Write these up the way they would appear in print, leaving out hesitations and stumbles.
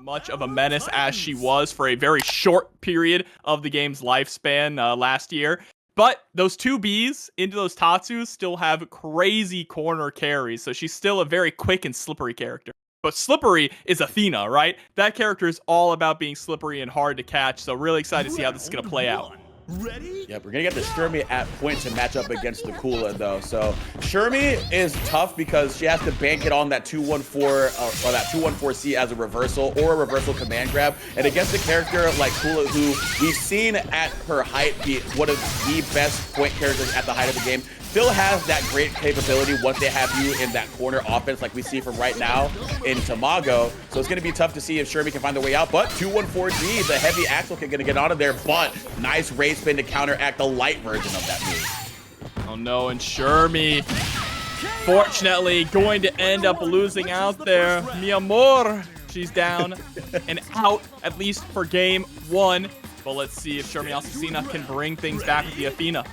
much of a menace as she was for a very short period of the game's lifespan last year. But those two Bs into those Tatsus still have crazy corner carries, so she's still a very quick and slippery character. But slippery is Athena, right? That character is all about being slippery and hard to catch, so really excited to see how this is going to play out. Ready? Yep, we're gonna get the Shermie at point to match up against the Kula though. So Shermie is tough because she has to bank it on that 214 or that 214C as a reversal or a reversal command grab. And against a character like Kula, who we've seen at her height be one of the best point characters at the height of the game, still has that great capability once they have you in that corner offense like we see from right now in Tamago. So it's going to be tough to see if Shermie can find the way out. But 214G, the heavy axle kick going to get out of there. But nice raise spin to counteract the light version of that move. Oh no, and Shermie, fortunately, going to end up losing out there. Mi amor, she's down and out, at least for game one. But let's see if Shermie Asesina can bring things back with the Athena.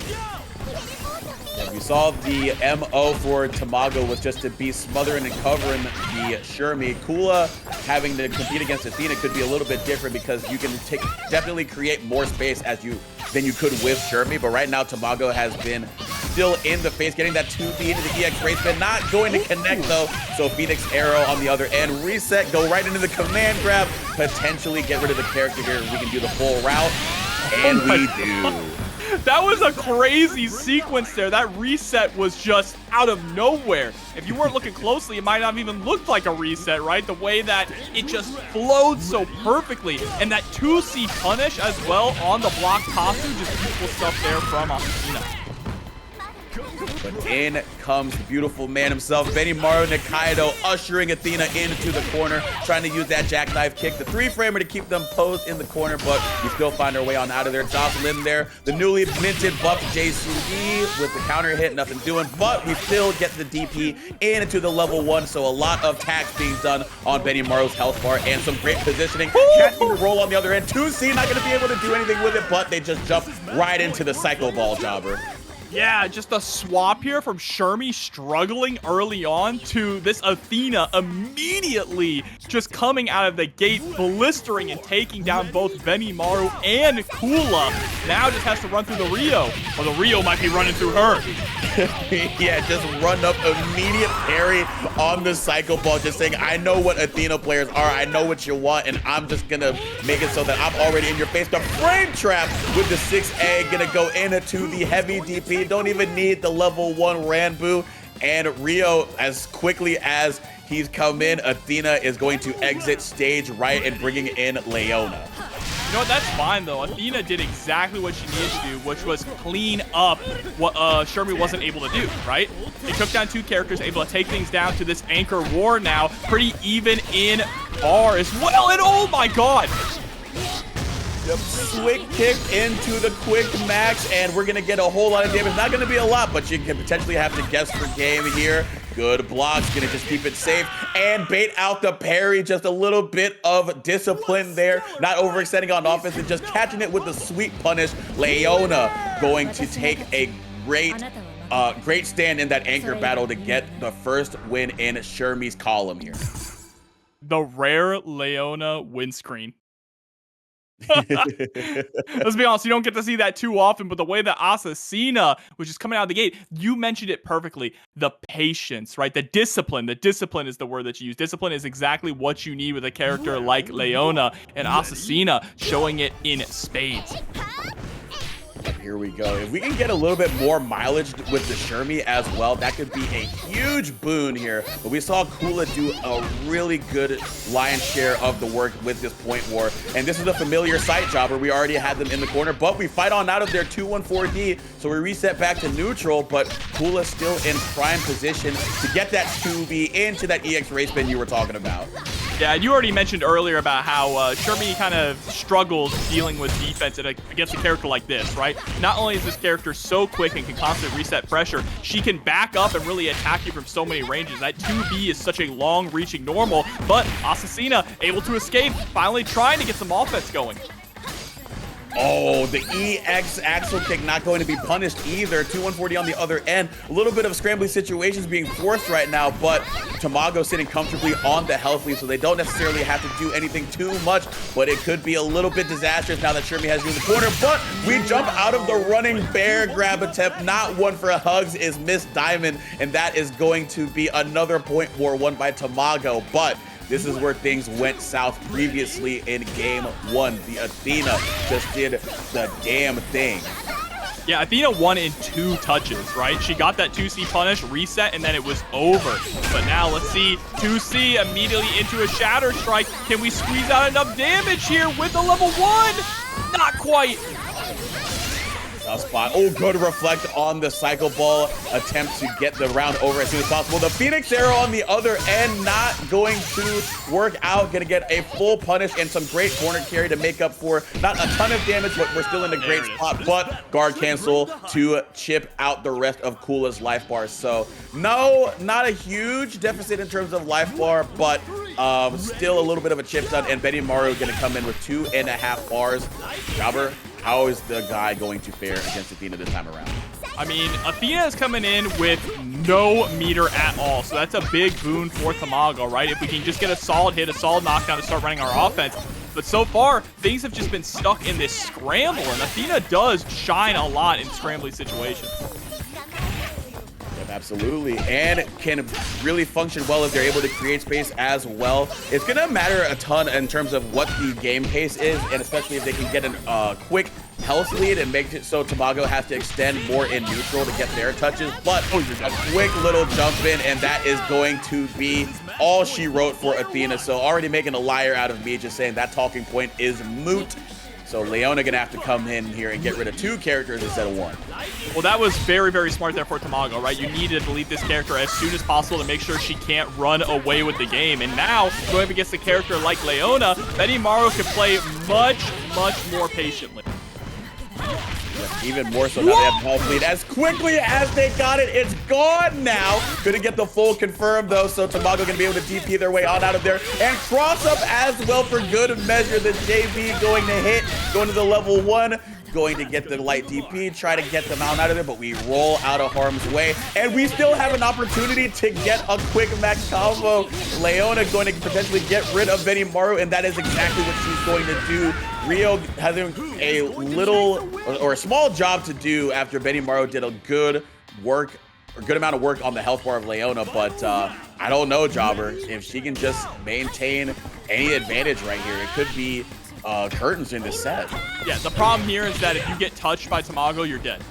Yeah, we saw the MO for Tamago was just to be smothering and covering the Shermie. Kula having to compete against Athena could be a little bit different because you can definitely create more space than you could with Shermie. But right now, Tamago has been still in the face, getting that 2B into the EX race spin. Not going to connect though. So Phoenix Arrow on the other end. Reset, go right into the command grab. Potentially get rid of the character here. We can do the full route. And we do. That was a crazy sequence there. That reset was just out of nowhere. If you weren't looking closely, it might not have even looked like a reset, right? The way that it just flowed so perfectly. And that 2C punish as well on the block Tatsu, just beautiful stuff there from Asesina. But in comes the beautiful man himself, Benimaru Nikaido, ushering Athena into the corner, trying to use that jackknife kick, the 3-framer to keep them posed in the corner, but we still find our way on out of there. Jocelyn there, the newly minted buff JCE with the counter hit, nothing doing, but we still get the DP into the level 1, so a lot of tax being done on Benimaru's health bar and some great positioning. Catching the roll on the other end. 2C not going to be able to do anything with it, but they just jump right into the Psycho Ball jobber. Yeah, just a swap here from Shermie struggling early on to this Athena immediately just coming out of the gate, blistering and taking down both Benimaru and Kula. Now just has to run through the Rio, or the Rio might be running through her. Yeah, just run up immediate parry on the Psycho Ball, just saying, I know what Athena players are, I know what you want, and I'm just gonna make it so that I'm already in your face. The frame trap with the 6A gonna go into the heavy DP. Don't even need the level 1 Ranbu. And Rio, as quickly as he's come in, Athena is going to exit stage right and bringing in Leona. You know what, that's fine though. Athena did exactly what she needed to do, which was clean up what Shermie wasn't able to do, right? They took down 2 characters, able to take things down to this anchor war now. Pretty even in bar as well, and oh my god! Quick kick into the quick max, and we're gonna get a whole lot of damage. Not gonna be a lot, but you can potentially have to guess for game here. Good blocks, gonna just keep it safe and bait out the parry. Just a little bit of discipline there, not overextending on offense and just catching it with the sweet punish. Leona going to take a great stand in that anchor battle to get the first win in Shermie's column here. The rare Leona windscreen. Let's be honest, you don't get to see that too often, but the way that Asesina was just coming out of the gate, you mentioned it perfectly. The patience, right? The discipline is the word that you use. Discipline is exactly what you need with a character like Leona, and Asesina showing it in spades. Here we go. If we can get a little bit more mileage with the Shermie as well, that could be a huge boon here. But we saw Kula do a really good lion's share of the work with this point war. And this is a familiar sight jobber. We already had them in the corner, but we fight on out of their 214D. So we reset back to neutral, but Kula still in prime position to get that 2B into that EX race spin you were talking about. Yeah, you already mentioned earlier about how Shermie kind of struggles dealing with defense against a character like this, right? Not only is this character so quick and can constantly reset pressure, she can back up and really attack you from so many ranges. That 2B is such a long-reaching normal, but Asesina able to escape, finally trying to get some offense going. Oh, the EX axle kick not going to be punished either. 2140 on the other end. A little bit of scrambling situations being forced right now, but Tamago sitting comfortably on the health lead, so they don't necessarily have to do anything too much, but it could be a little bit disastrous now that Shermie has you in the corner. But we jump out of the running bear grab attempt. Not one for hugs is Miss Diamond, and that is going to be another point war won by Tamago. But this is where things went south previously in game 1. The Athena just did the damn thing. Yeah, Athena won in 2 touches, right? She got that 2C punish, reset, and then it was over. But now let's see, 2C immediately into a Shatter Strike. Can we squeeze out enough damage here with a level 1? Not quite. Spot. Oh, good reflect on the cycle ball attempt to get the round over as soon as possible. The Phoenix Arrow on the other end not going to work out. Gonna get a full punish and some great corner carry to make up for not a ton of damage, but we're still in a great spot. But guard cancel to chip out the rest of Kula's life bars. So no, not a huge deficit in terms of life bar, but still a little bit of a chip done. And Benimaru gonna come in with 2.5 bars. Jobber, how is the guy going to fare against Athena this time around? I mean, Athena is coming in with no meter at all, so that's a big boon for Tamago, right? If we can just get a solid hit, a solid knockdown to start running our offense. But so far, things have just been stuck in this scramble, and Athena does shine a lot in scrambly situations. Absolutely, and can really function well if they're able to create space as well. It's gonna matter a ton in terms of what the game pace is, and especially if they can get a quick health lead and make it so Tamago has to extend more in neutral to get their touches. But a quick little jump in, and that is going to be all she wrote for Athena. So already making a liar out of me, just saying that talking point is moot. So Leona gonna have to come in here and get rid of 2 characters instead of 1. Well, that was very, very smart there for Tamago, right? You need to delete this character as soon as possible to make sure she can't run away with the game. And now, going up against a character like Leona, Benimaru can play much, much more patiently. Even more so now they have the health lead. As quickly as they got it, it's gone now. Couldn't get the full confirm though, so Tamago gonna be able to DP their way on out of there and cross up as well for good measure. The JB going to hit, going to the level 1. Going to get the light DP, try to get them out of there, but we roll out of harm's way. And we still have an opportunity to get a quick max combo. Leona going to potentially get rid of Benimaru, and that is exactly what she's going to do. Rio having a little or a small job to do after Benimaru did a good amount of work on the health bar of Leona, but I don't know, Jobber, if she can just maintain any advantage right here, it could be curtains in this set. Yeah, the problem here is that if you get touched by Tamago, you're dead.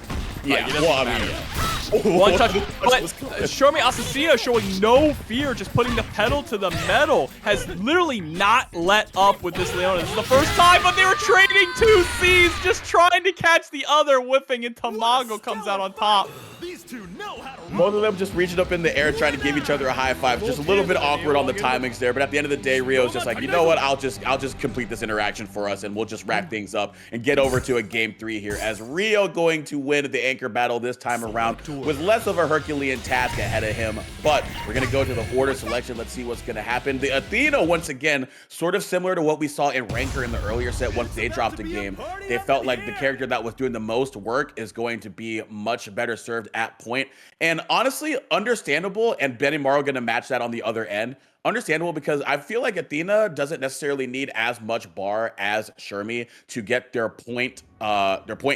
Yeah, like, well, I mean, one touch. But Shermie Asesina showing no fear, just putting the pedal to the metal, has literally not let up with this Leona. This is the first time, but they were trading 2 Cs, just trying to catch the other, whiffing, and Tamago comes out on top. These two know how to both of them just reaching up in the air, trying to give each other a high five. Just a little bit awkward on the timings there, but at the end of the day, Rio's just like, you know what? I'll just complete this interaction for us, and we'll just wrap things up and get over to a game 3 here. As Rio going to win the anchor battle this time around with less of a Herculean task ahead of him. But we're gonna go to the order selection. Let's see what's gonna happen. The Athena, once again, sort of similar to what we saw in Ranker in the earlier set. Once they dropped a game, they felt like the character that was doing the most work is going to be much better served at point. And honestly, understandable, and Benimaru gonna match that on the other end. Understandable, because I feel like Athena doesn't necessarily need as much bar as Shermie to get their point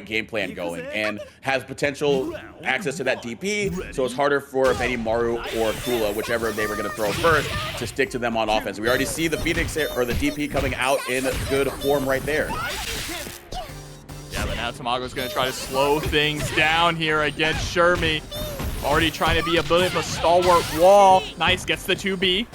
game plan going, and has potential access to that DP, so it's harder for Benimaru or Kula, whichever they were going to throw first, to stick to them on offense. We already see the Phoenix or the DP coming out in good form right there. Yeah, but now Tamago's going to try to slow things down here against Shermie. Already trying to be a bit of a stalwart wall. Nice, gets the 2B.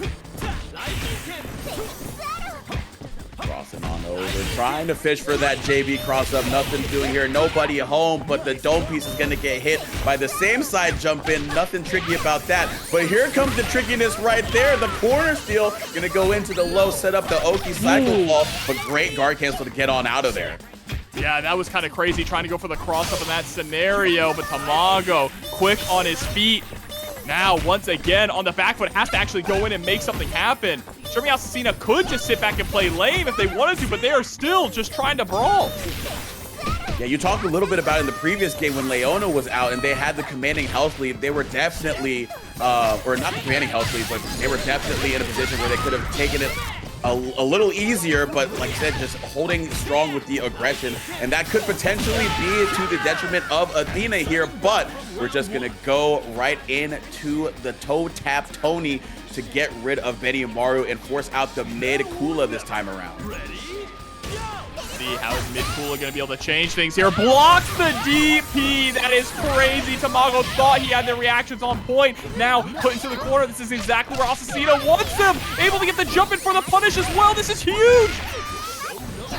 Crossing on over, trying to fish for that JB cross up. Nothing doing here, nobody home, but the dome piece is going to get hit by the same side jump in. Nothing tricky about that. But here comes the trickiness right there. The corner steal going to go into the low, set up the Oki cycle ball, but great guard cancel to get on out of there. Yeah, that was kind of crazy trying to go for the cross-up in that scenario, but Tamago quick on his feet. Now, once again, on the back foot, has to actually go in and make something happen. Shermie Asesina could just sit back and play lame if they wanted to, but they are still just trying to brawl. Yeah, you talked a little bit about it in the previous game when Leona was out and they had the commanding health lead. They were definitely, or not the commanding health lead, but they were definitely in a position where they could have taken it a little easier, but like I said, just holding strong with the aggression. And that could potentially be to the detriment of Athena here, but we're just gonna go right into the toe tap Tourney to get rid of Benimaru and force out the mid Kula this time around. See how is mid Kula going to be able to change things here. Blocks the DP. That is crazy. Tamago thought he had the reactions on point. Now put into the corner. This is exactly where Asesina wants him. Able to get the jump in for the punish as well. This is huge.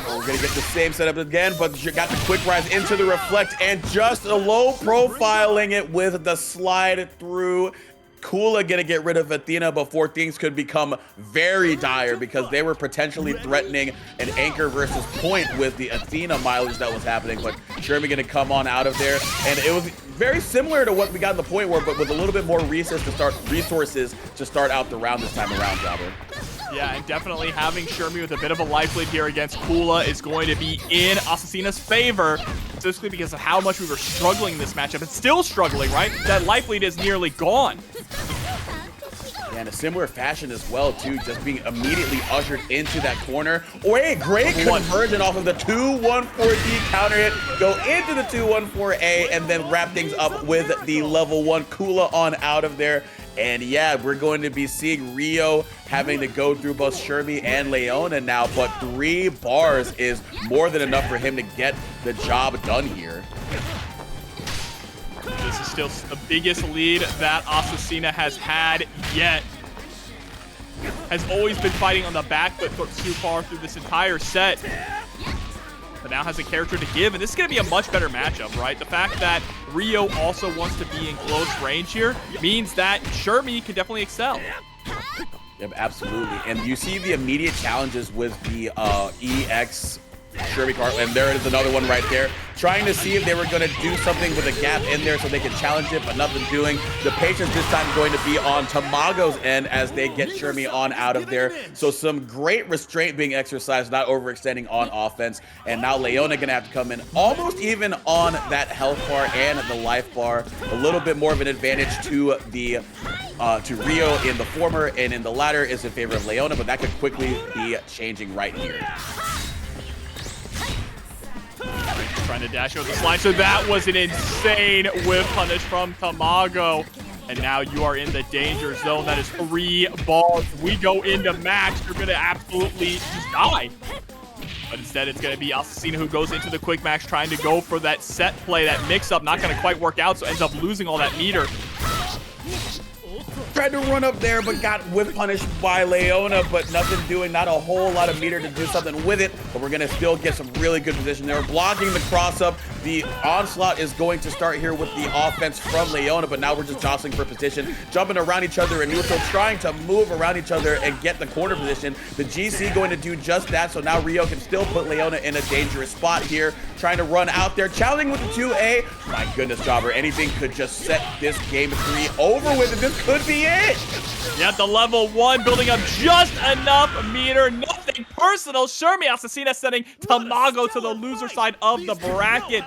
We're going to get the same setup again, but you got the quick rise into the reflect and just a low profiling it with the slide through. Kula gonna get rid of Athena before things could become very dire because they were potentially threatening an anchor versus point with the Athena mileage that was happening. But Shermie gonna come on out of there, and it was very similar to what we got in the point war, but with a little bit more resources to start out the round this time around, Jobber. Yeah, and definitely having Shermie with a bit of a life lead here against Kula is going to be in Asesina's favor, specifically because of how much we were struggling in this matchup. It's still struggling, right? That life lead is nearly gone. Yeah, in a similar fashion as well, too, just being immediately ushered into that corner. Or a great conversion off of the 2-1-4D counter hit, go into the 2-1-4A, and then wrap things up with the level 1 Kula on out of there. And yeah, we're going to be seeing Rio having to go through both Shermie and Leona now, but 3 bars is more than enough for him to get the job done here. This is still the biggest lead that Asesina has had yet. Has always been fighting on the back foot too far through this entire set. But now has a character to give, and this is going to be a much better matchup, right? The fact that Rio also wants to be in close range here means that Shermie can definitely excel. Yep, absolutely. And you see the immediate challenges with the EX Shermie card, and there is another one right there. Trying to see if they were going to do something with a gap in there so they could challenge it, but nothing doing. The patience this time going to be on Tamago's end as they get Shermie on out of there. So some great restraint being exercised, not overextending on offense. And now Leona going to have to come in almost even on that health bar and the life bar. A little bit more of an advantage to the to Rio in the former, and in the latter is in favor of Leona, but that could quickly be changing right here. Trying to dash with the slide. So that was an insane whip punish from Tamago. And now you are in the danger zone. That is 3 balls. We go into max. You're going to absolutely just die. But instead, it's going to be Asesina who goes into the quick max, trying to go for that set play, that mix-up. Not going to quite work out, so ends up losing all that meter. Tried to run up there, but got whip punished by Leona, but nothing doing, not a whole lot of meter to do something with it, but we're gonna still get some really good position there. Blocking the cross up, the onslaught is going to start here with the offense from Leona, but now we're just jostling for position, jumping around each other in neutral, trying to move around each other and get the corner position. The GC going to do just that, so now Rio can still put Leona in a dangerous spot here, trying to run out there, challenging with the 2A. My goodness, Jobber, anything could just set this game 3 over with, and this could be it. Yeah, the level 1 building up just enough meter, nothing personal. Shermie Asesina sending Tamago to the loser side of the bracket.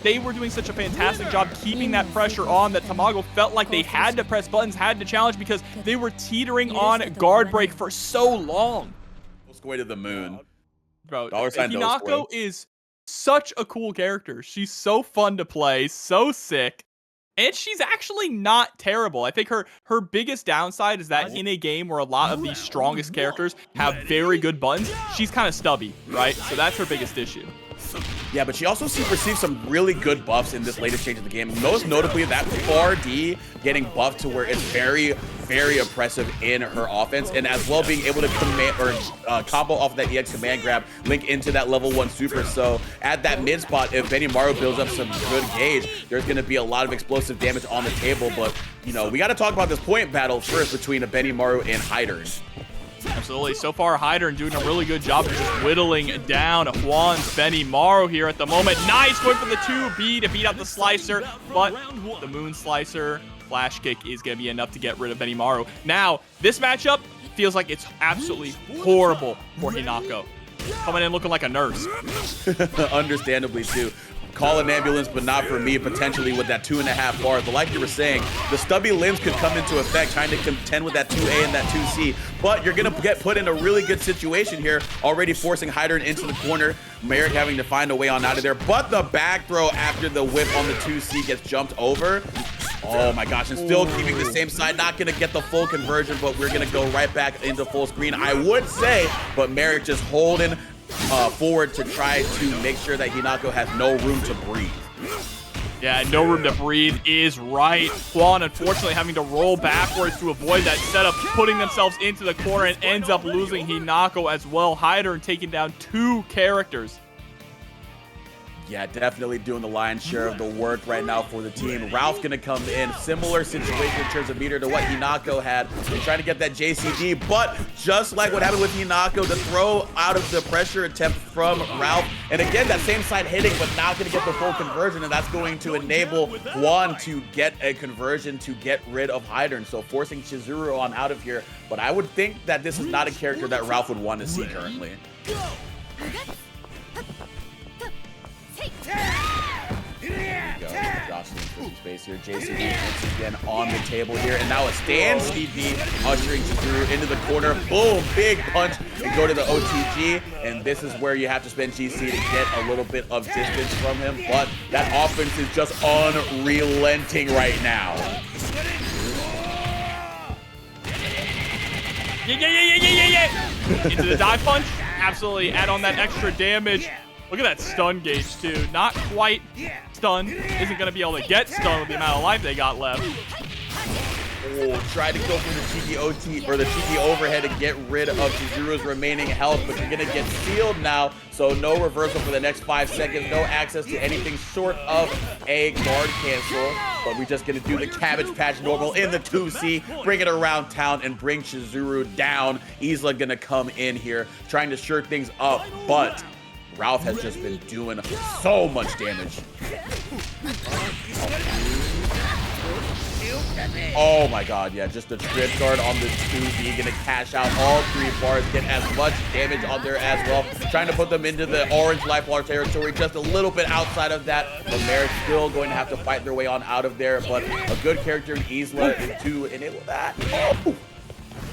They were doing such a fantastic job keeping that pressure on that Tamago felt like they had to press buttons, had to challenge, because they were teetering on guard break for so long. Let's go to the moon. Bro, Hinako is such a cool character. She's so fun to play, so sick. And she's actually not terrible. I think her biggest downside is that in a game where a lot of these strongest characters have very good buttons, she's kind of stubby, right? So that's her biggest issue. Yeah, but she also received some really good buffs in this latest change of the game. Most notably, that bar D getting buffed to where it's very, very oppressive in her offense, and as well being able to command or combo off that EX command grab, link into that level 1 super. So at that mid spot, if Benimaru builds up some good gauge, there's going to be a lot of explosive damage on the table. But you know, we got to talk about this point battle first between Benimaru and Heidern. Absolutely. So far, Heidern doing a really good job of just whittling down Juan's Benimaru here at the moment. Nice going for the 2B to beat out the Slicer, but the Moon Slicer flash kick is going to be enough to get rid of Benimaru. Now, this matchup feels like it's absolutely horrible for Hinako. Coming in looking like a nurse. Understandably, too. call an ambulance, but not for me, potentially with that 2.5 bars. But like you were saying, the stubby limbs could come into effect, trying to contend with that 2A and that 2C. But you're going to get put in a really good situation here, already forcing Heidern into the corner. Marik having to find a way on out of there. But the back throw after the whip on the 2C gets jumped over. Oh my gosh, and still keeping the same side. Not going to get the full conversion, but we're going to go right back into full screen, I would say. But Marik just holding forward to try to make sure that Hinako has no room to breathe. Yeah, no room to breathe is right. Juan, unfortunately, having to roll backwards to avoid that setup, putting themselves into the corner and ends up losing Hinako as well. Heidern taking down 2 characters. Yeah, definitely doing the lion's share of the work right now for the team. Ralf gonna come in, similar situation in terms of meter to what Hinako had, and trying to get that JCD, but just like what happened with Hinako, the throw out of the pressure attempt from Ralf, and again, that same side hitting, but not gonna get the full conversion, and that's going to enable Juan to get a conversion to get rid of Heidern, so forcing Chizuru on out of here, but I would think that this is not a character that Ralf would want to see currently. There we go. Jostling for some space here. JCD once again on the table here. And now a stand CD ushering Chizuru into the corner. Boom! Big punch and go to the OTG. And this is where you have to spend GC to get a little bit of distance from him. But that offense is just unrelenting right now. Yeah. Into the dive punch. Absolutely add on that extra damage. Look at that stun gauge, too. Not quite stunned. Isn't going to be able to get stunned with the amount of life they got left. Oh, try to go for the cheeky OT or the cheeky overhead to get rid of Chizuru's remaining health, but you're going to get sealed now, so no reversal for the next 5 seconds. No access to anything short of a guard cancel, but we're just going to do the Cabbage Patch normal in the 2C, bring it around town, and bring Chizuru down. Isla going to come in here, trying to shirk things up, but Ralf has just been doing so much damage. Oh my god, yeah, just a trip guard on the 2B, gonna cash out all 3 bars, get as much damage on there as well. Trying to put them into the orange life bar territory, just a little bit outside of that. But Marik's still going to have to fight their way on out of there, but a good character in Isla to enable that. Oh.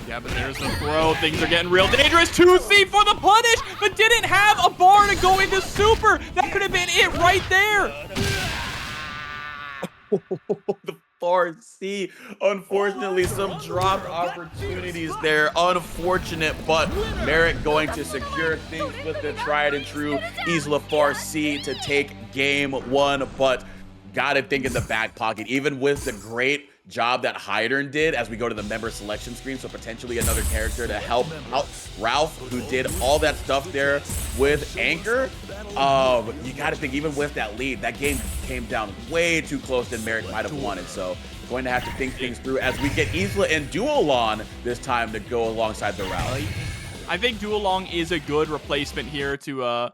Yeah, but there's the throw. Things are getting real dangerous. 2C for the punish, but didn't have a bar to go into super. That could have been it right there. The far C. Unfortunately, some dropped opportunities there. Unfortunate, but Marik going to secure things with the tried and true Isla Far C to take game 1, but gotta think in the back pocket, even with the great job that Heidern did as we go to the member selection screen, so potentially another character to help out Ralf, who did all that stuff there with Anchor. You got to think, even with that lead, that game came down way too close than Marik might have wanted, so going to have to think things through as we get Isla and Duolon this time to go alongside the rally. I think Duolong is a good replacement here to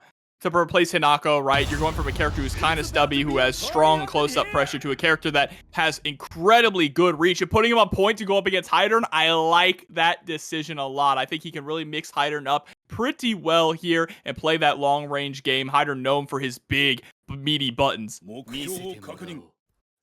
replace Hinako, right? You're going from a character who's kind of stubby, who has strong close-up pressure, to a character that has incredibly good reach. And putting him on point to go up against Heidern, I like that decision a lot. I think he can really mix Heidern up pretty well here and play that long-range game. Heidern known for his big, meaty buttons.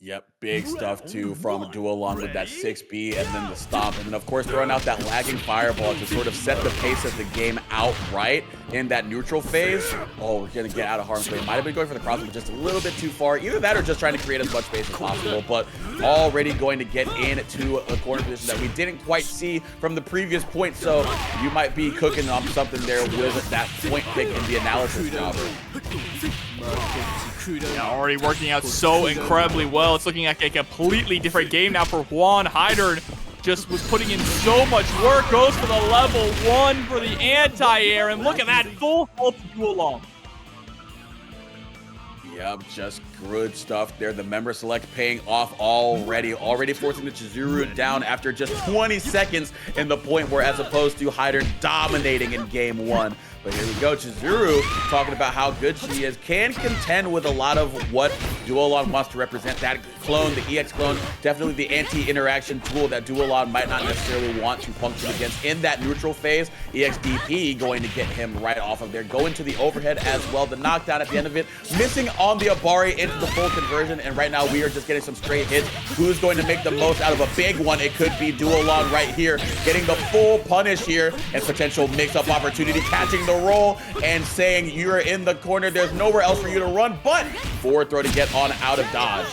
Yep, big stuff too from Duolong with that 6B and then the stomp. And then, of course, throwing out that lagging fireball to sort of set the pace of the game outright in that neutral phase. Oh, we're going to get out of harm's way. Might have been going for the cross, but just a little bit too far. Either that or just trying to create as much space as possible. But already going to get into a corner position that we didn't quite see from the previous point. So you might be cooking on something there with that point pick in the analysis job. Yeah, already working out so incredibly well. It's looking like a completely different game now for Juan. Heidern just was putting in so much work. Goes for the level 1 for the anti-air. And look at that full health Duolong. Yep, just Good stuff there. The member select paying off already forcing the Chizuru down after just 20 seconds in the point where, as opposed to Heidern dominating in game 1. But here we go, Chizuru talking about how good she is, can contend with a lot of what Duolon wants to represent. That clone, the EX clone, definitely the anti-interaction tool that Duolon might not necessarily want to function against in that neutral phase. EXDP going to get him right off of there, going to the overhead as well. The knockdown at the end of it, missing on the Abari into the full conversion, and right now we are just getting some straight hits. Who's going to make the most out of a big one? It could be Duolon right here, getting the full punish here, and potential mix-up opportunity, catching the roll and saying, you're in the corner, there's nowhere else for you to run, but forward throw to get on out of dodge.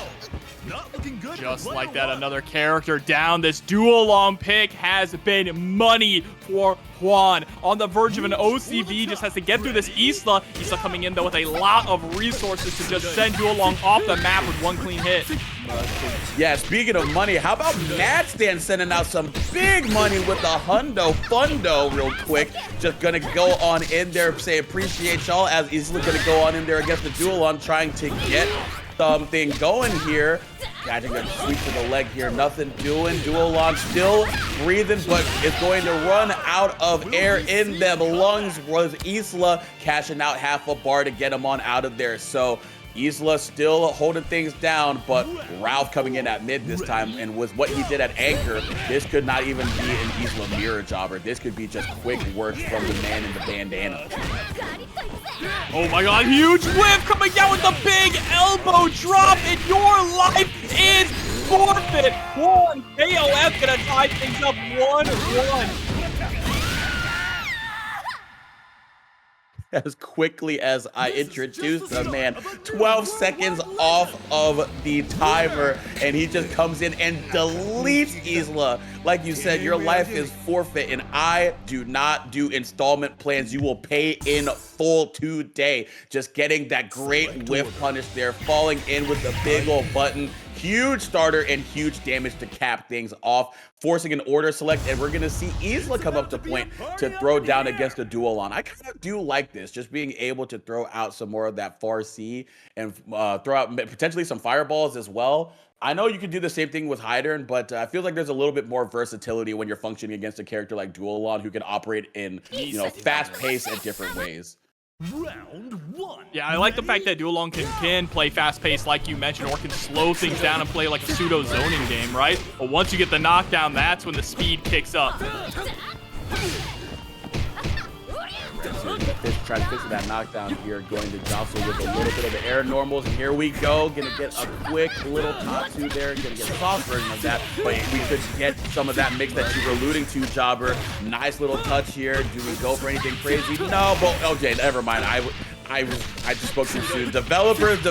Just like that, another character down. This dual-long pick has been money for Juan. On the verge of an OCV, just has to get through this Isla. Isla coming in, though, with a lot of resources to just send dual-long off the map with one clean hit. Yeah, speaking of money, how about Matstan sending out some big money with the fundo real quick. Just gonna go on in there, say appreciate y'all, as Isla gonna go on in there against the dual-long, trying to get something going here. Catching a sweep to the leg here, nothing doing. Duolon still breathing, but is going to run out of air in them lungs. Was Isla cashing out half a bar to get him on out of there. So Isla still holding things down, but Ralf coming in at mid this time, and with what he did at anchor, this could not even be an Isla mirror jobber. This could be just quick work from the man in the bandana. Oh my god, huge whip coming down with the big elbow drop, and your life is forfeit. Juan, KOF gonna tie things up 1-1. As quickly as I introduced the man, 12 seconds off of the timer, and he just comes in and deletes Isla. Like you said, your life is forfeit, and I do not do installment plans. You will pay in full today. Just getting that great whiff punish there, falling in with the big old button. Huge starter and huge damage to cap things off, forcing an order select, and we're going to see Isla come up to point to throw down against the Duolon. I kind of do like this, just being able to throw out some more of that far C and throw out potentially some fireballs as well. I know you could do the same thing with Heidern, but I feel like there's a little bit more versatility when you're functioning against a character like Duolon, who can operate in, fast pace and different ways. Round 1. Yeah, I like the fact that Duolong can play fast-paced like you mentioned, or can slow things down and play like a pseudo-zoning game, right? But once you get the knockdown, that's when the speed kicks up. Try to fix that knockdown here, going to jostle with a little bit of the air normals, and here we go. Gonna get a quick little Tatsu there, gonna get a soft version of that, but we could get some of that mix that you were alluding to, Jobber. Nice little touch here. Do we go for anything crazy? No, but okay, never mind. I just spoke too soon. Developers,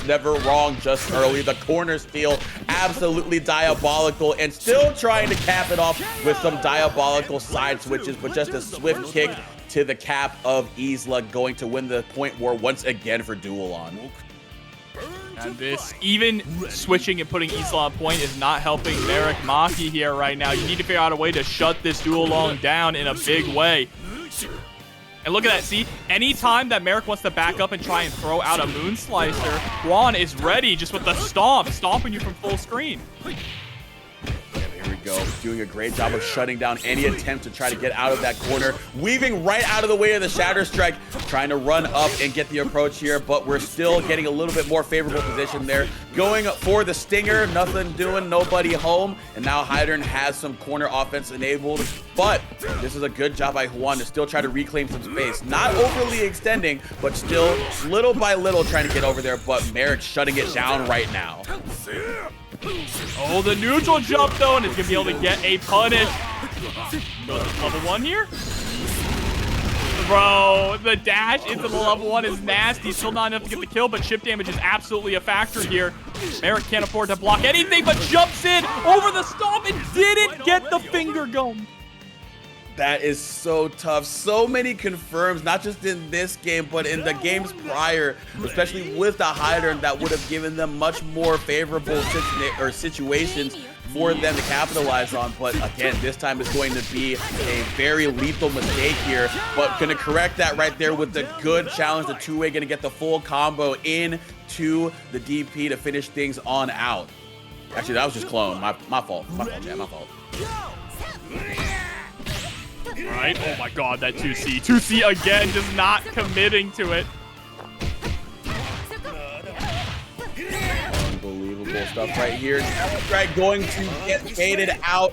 never wrong, just early. The corner steal, absolutely diabolical, and still trying to cap it off with some diabolical side switches, but just a swift kick to the cap of Isla, going to win the point war once again for Duolon. And this, even switching and putting Isla on point is not helping Marik Maki here right now. You need to figure out a way to shut this Duolong down in a big way. And look at that, see? Anytime that Marik wants to back up and try and throw out a Moon Slicer, Juan is ready just with the stomping you from full screen. Here we go, doing a great job of shutting down any attempt to try to get out of that corner, weaving right out of the way of the Shatter Strike, trying to run up and get the approach here, but we're still getting a little bit more favorable position there. Going for the Stinger, nothing doing, nobody home, and now Heidern has some corner offense enabled, but this is a good job by Juan to still try to reclaim some space. Not overly extending, but still little by little trying to get over there, but Marik shutting it down right now. Oh, the neutral jump though, and it's gonna be able to get a punish. Goes to level 1 here. Bro, the dash into the level 1 is nasty. Still not enough to get the kill, but chip damage is absolutely a factor here. Marik can't afford to block anything, but jumps in over the stomp and didn't get the finger gun. That is so tough. So many confirms, not just in this game, but in the games prior, especially with the Heidern, that would have given them much more favorable situations for them to capitalize on. But again, this time is going to be a very lethal mistake here, but going to correct that right there with the good challenge. The two-way going to get the full combo into the DP to finish things on out. Actually, that was just clone. My fault. My fault, Chad. My fault. All right. Oh my God, that 2C. 2C again, just not committing to it. Unbelievable stuff right here. Right, going to get faded out,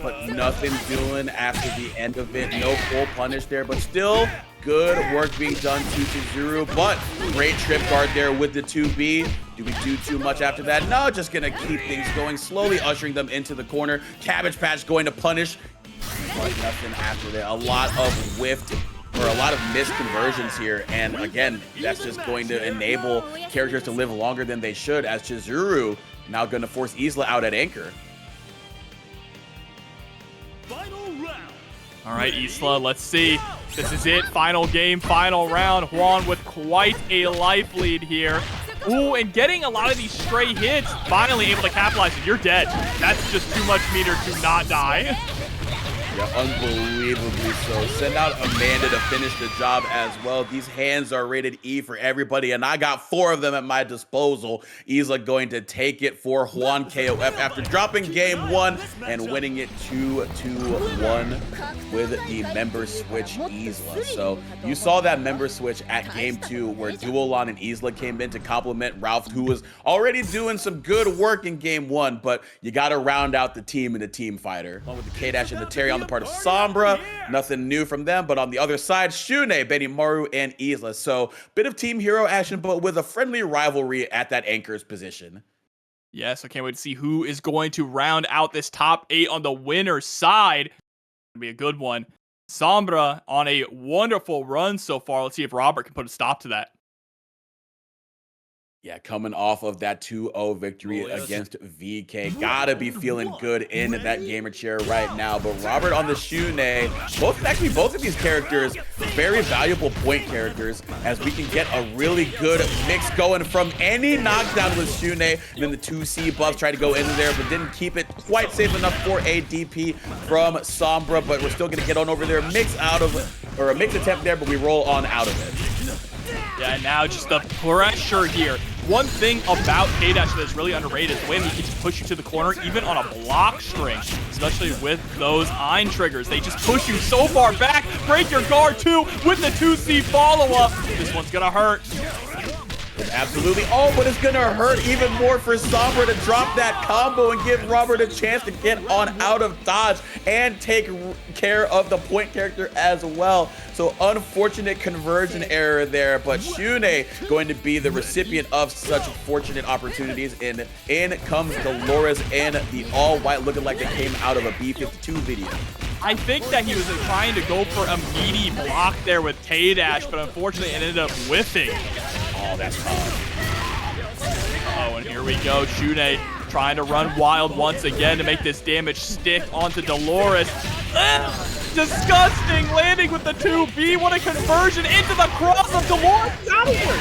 but nothing doing after the end of it. No full punish there, but still good work being done to Chizuru. But great trip guard there with the 2B. Do we do too much after that? No, just gonna keep things going, slowly ushering them into the corner. Cabbage Patch going to punish, but nothing after that. A lot of whiffed, or a lot of missed conversions here, and again, that's just going to enable characters to live longer than they should, as Chizuru now going to force Isla out at anchor. All right, Isla, let's see. This is it. Final game, final round. Juan with quite a life lead here. Ooh, and getting a lot of these stray hits, finally able to capitalize. You're dead. That's just too much meter to not die. Yeah, unbelievably so. Send out Amanda to finish the job as well. These hands are rated E for everybody, and I got 4 of them at my disposal. Isla going to take it for Juan KOF after dropping game 1 and winning it 2-1 with the member switch Isla. So you saw that member switch at game 2 where Duolon and Isla came in to complement Ralf, who was already doing some good work in game 1, but you got to round out the team in the team fighter. Along with the K-Dash and the Terry on the part of Sombra, nothing new from them, but on the other side, Shun'Ei, Benimaru, and Isla. So bit of team hero action, but with a friendly rivalry at that anchor's position. Yes, I can't wait to see who is going to round out this top 8 on the winner's side. It'll be a good one. Sombra on a wonderful run so far. Let's see if Robert can put a stop to that. Yeah, coming off of that 2-0 victory against VK. Gotta be feeling good in that gamer chair right now. But Robert on the Shun'Ei, both of these characters, very valuable point characters, as we can get a really good mix going from any knockdown with Shun'Ei. And then the 2C buffs try to go into there, but didn't keep it quite safe enough for a DP from Sombra. But we're still gonna get on over there, mix attempt there, but we roll on out of it. Yeah, now just the pressure here. One thing about K-Dash that is really underrated is the way that he can just push you to the corner, even on a block string, especially with those Ein triggers. They just push you so far back, break your guard too with the 2C follow-up. This one's gonna hurt. Absolutely. Oh, but it's going to hurt even more for Sombra to drop that combo and give Robert a chance to get on out of dodge and take care of the point character as well. So unfortunate conversion error there, but Shun'Ei going to be the recipient of such fortunate opportunities. And in comes Dolores and the all-white, looking like they came out of a B-52 video. I think that he was trying to go for a meaty block there with K-Dash, but unfortunately it ended up whiffing. Oh, that's tough. Oh, and here we go. Shun'Ei trying to run wild once again to make this damage stick onto Dolores. Disgusting, landing with the 2B. What a conversion into the cross of Dolores. Out of here.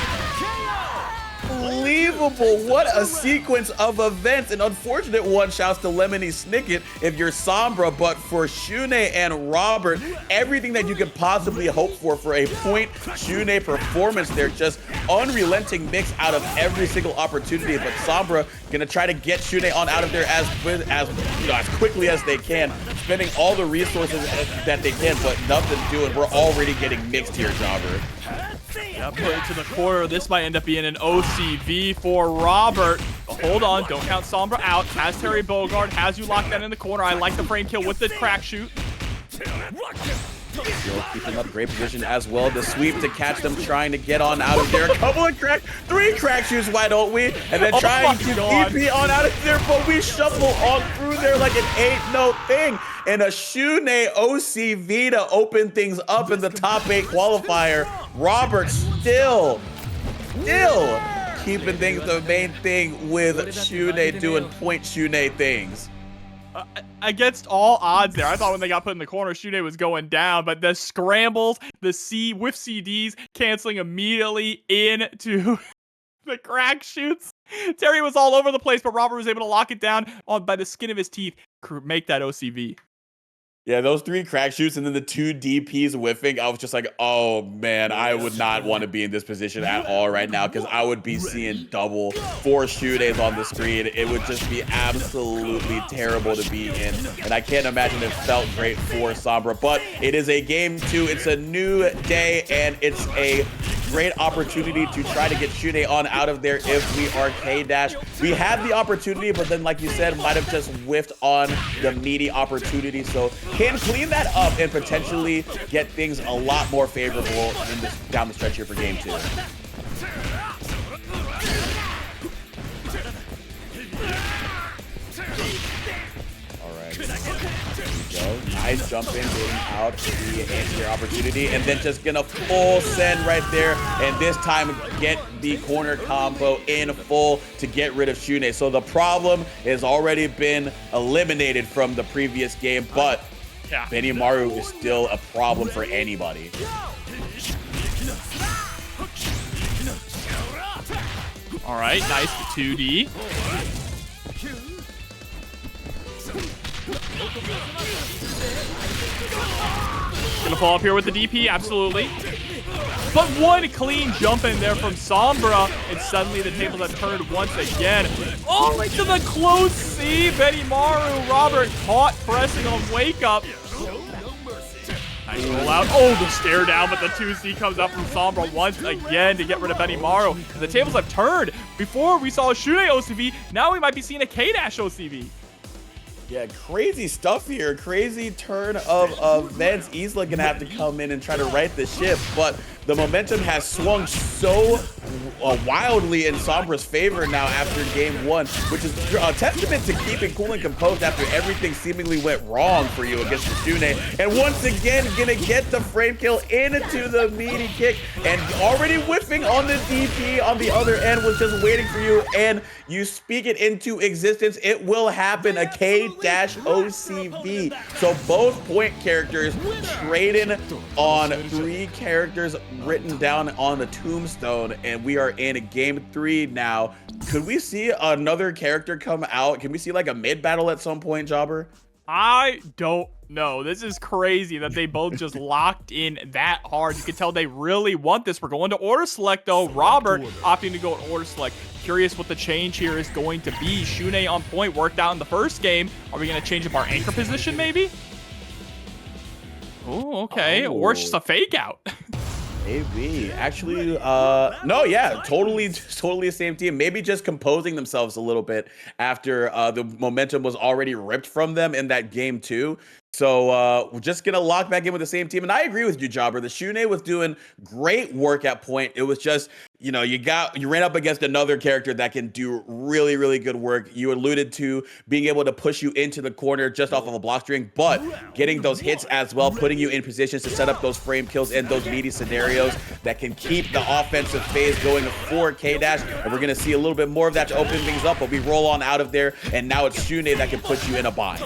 Unbelievable. What a sequence of events. An unfortunate one. Shouts to Lemony Snicket if you're Sombra, but for Shun'Ei and Robert, everything that you could possibly hope for a point Shun'Ei performance there. Just unrelenting mix out of every single opportunity, but Sombra gonna try to get Shun'Ei on out of there as quickly as they can, spending all the resources that they can, but nothing doing. We're already getting mixed here, Jobber. Yeah, put it to the corner. This might end up being an OCV for Robert. But hold on, don't count Sombra out. Has Terry Bogard, has you locked down in the corner. I like the frame kill with the crack shoot. Still keeping up great position as well. The sweep to catch them trying to get on out of there. A couple of three crack shoots, why don't we? And then trying to DP on out of there, but we shuffle on through there like it ain't no thing. And a Shun'Ei OCV to open things up in the top 8 qualifier. Robert still keeping things the main thing with Shun'Ei doing point Shun'Ei things. Against all odds there, I thought when they got put in the corner, Shun'Ei was going down, but the scrambles, the whiff CDs canceling immediately into The crack shoots. Terry was all over the place, but Robert was able to lock it down by the skin of his teeth, make that OCV. Yeah, those 3 crack shoots and then the 2 DPs whiffing, I was just like, oh man, I would not want to be in this position at all right now because I would be seeing double 4 Shun'Eis on the screen. It would just be absolutely terrible to be in, and I can't imagine it felt great for Sombra, but it is a game 2. It's a new day, and it's a great opportunity to try to get Shun'Ei on out of there if we are K-Dash. We had the opportunity, but then, like you said, might have just whiffed on the meaty opportunity, so can clean that up and potentially get things a lot more favorable in this, down the stretch here for game 2. Alright, there we go. Nice jump in, getting out the anti-air opportunity, and then just gonna full send right there, and this time get the corner combo in full to get rid of Shun'Ei. So the problem has already been eliminated from the previous game, but yeah, Benimaru is still a problem for anybody. All right, nice 2D. Gonna fall up here with the DP, absolutely. But one clean jump in there from Sombra, and suddenly the tables have turned once again. Oh, into the close C. Benimaru, Robert caught pressing on Wake Up. Nice roll out. Oh, the stare down, but the 2C comes up from Sombra once again to get rid of Benimaru. The tables have turned. Before we saw a Shun'Ei OCV, now we might be seeing a K-Dash OCV. Yeah, crazy stuff here. Crazy turn of events. Isla gonna have to come in and try to right the ship, but the momentum has swung so wildly in Sombra's favor now after game 1, which is a testament to keeping cool and composed after everything seemingly went wrong for you against the Shun'Ei. And once again, gonna get the frame kill into the meaty kick, and already whiffing on the DP on the other end, was just waiting for you, and you speak it into existence. It will happen, a K-OCV. So both point characters trading on 3 characters written down on the tombstone, and we are in game 3 now. Could we see another character come out? Can we see like a mid battle at some point, Jobber? I don't know. This is crazy that they both just locked in that hard. You can tell they really want this. We're going to order select though. Robert opting to go order select. Curious what the change here is going to be. Shun'Ei on point, worked out in the first game. Are we going to change up our anchor position maybe? Oh, okay. Or it's just a fake out. Maybe. Actually, no, yeah, totally the same team. Maybe just composing themselves a little bit after the momentum was already ripped from them in that game 2. So we're just going to lock back in with the same team. And I agree with you, Jobber. The Shun'Ei was doing great work at point. It was just, you know, you ran up against another character that can do really, really good work. You alluded to being able to push you into the corner just off of a block string, but getting those hits as well, putting you in positions to set up those frame kills and those meaty scenarios that can keep the offensive phase going for K-Dash. And we're going to see a little bit more of that to open things up, but we roll on out of there, and now it's Shun'Ei that can put you in a bind.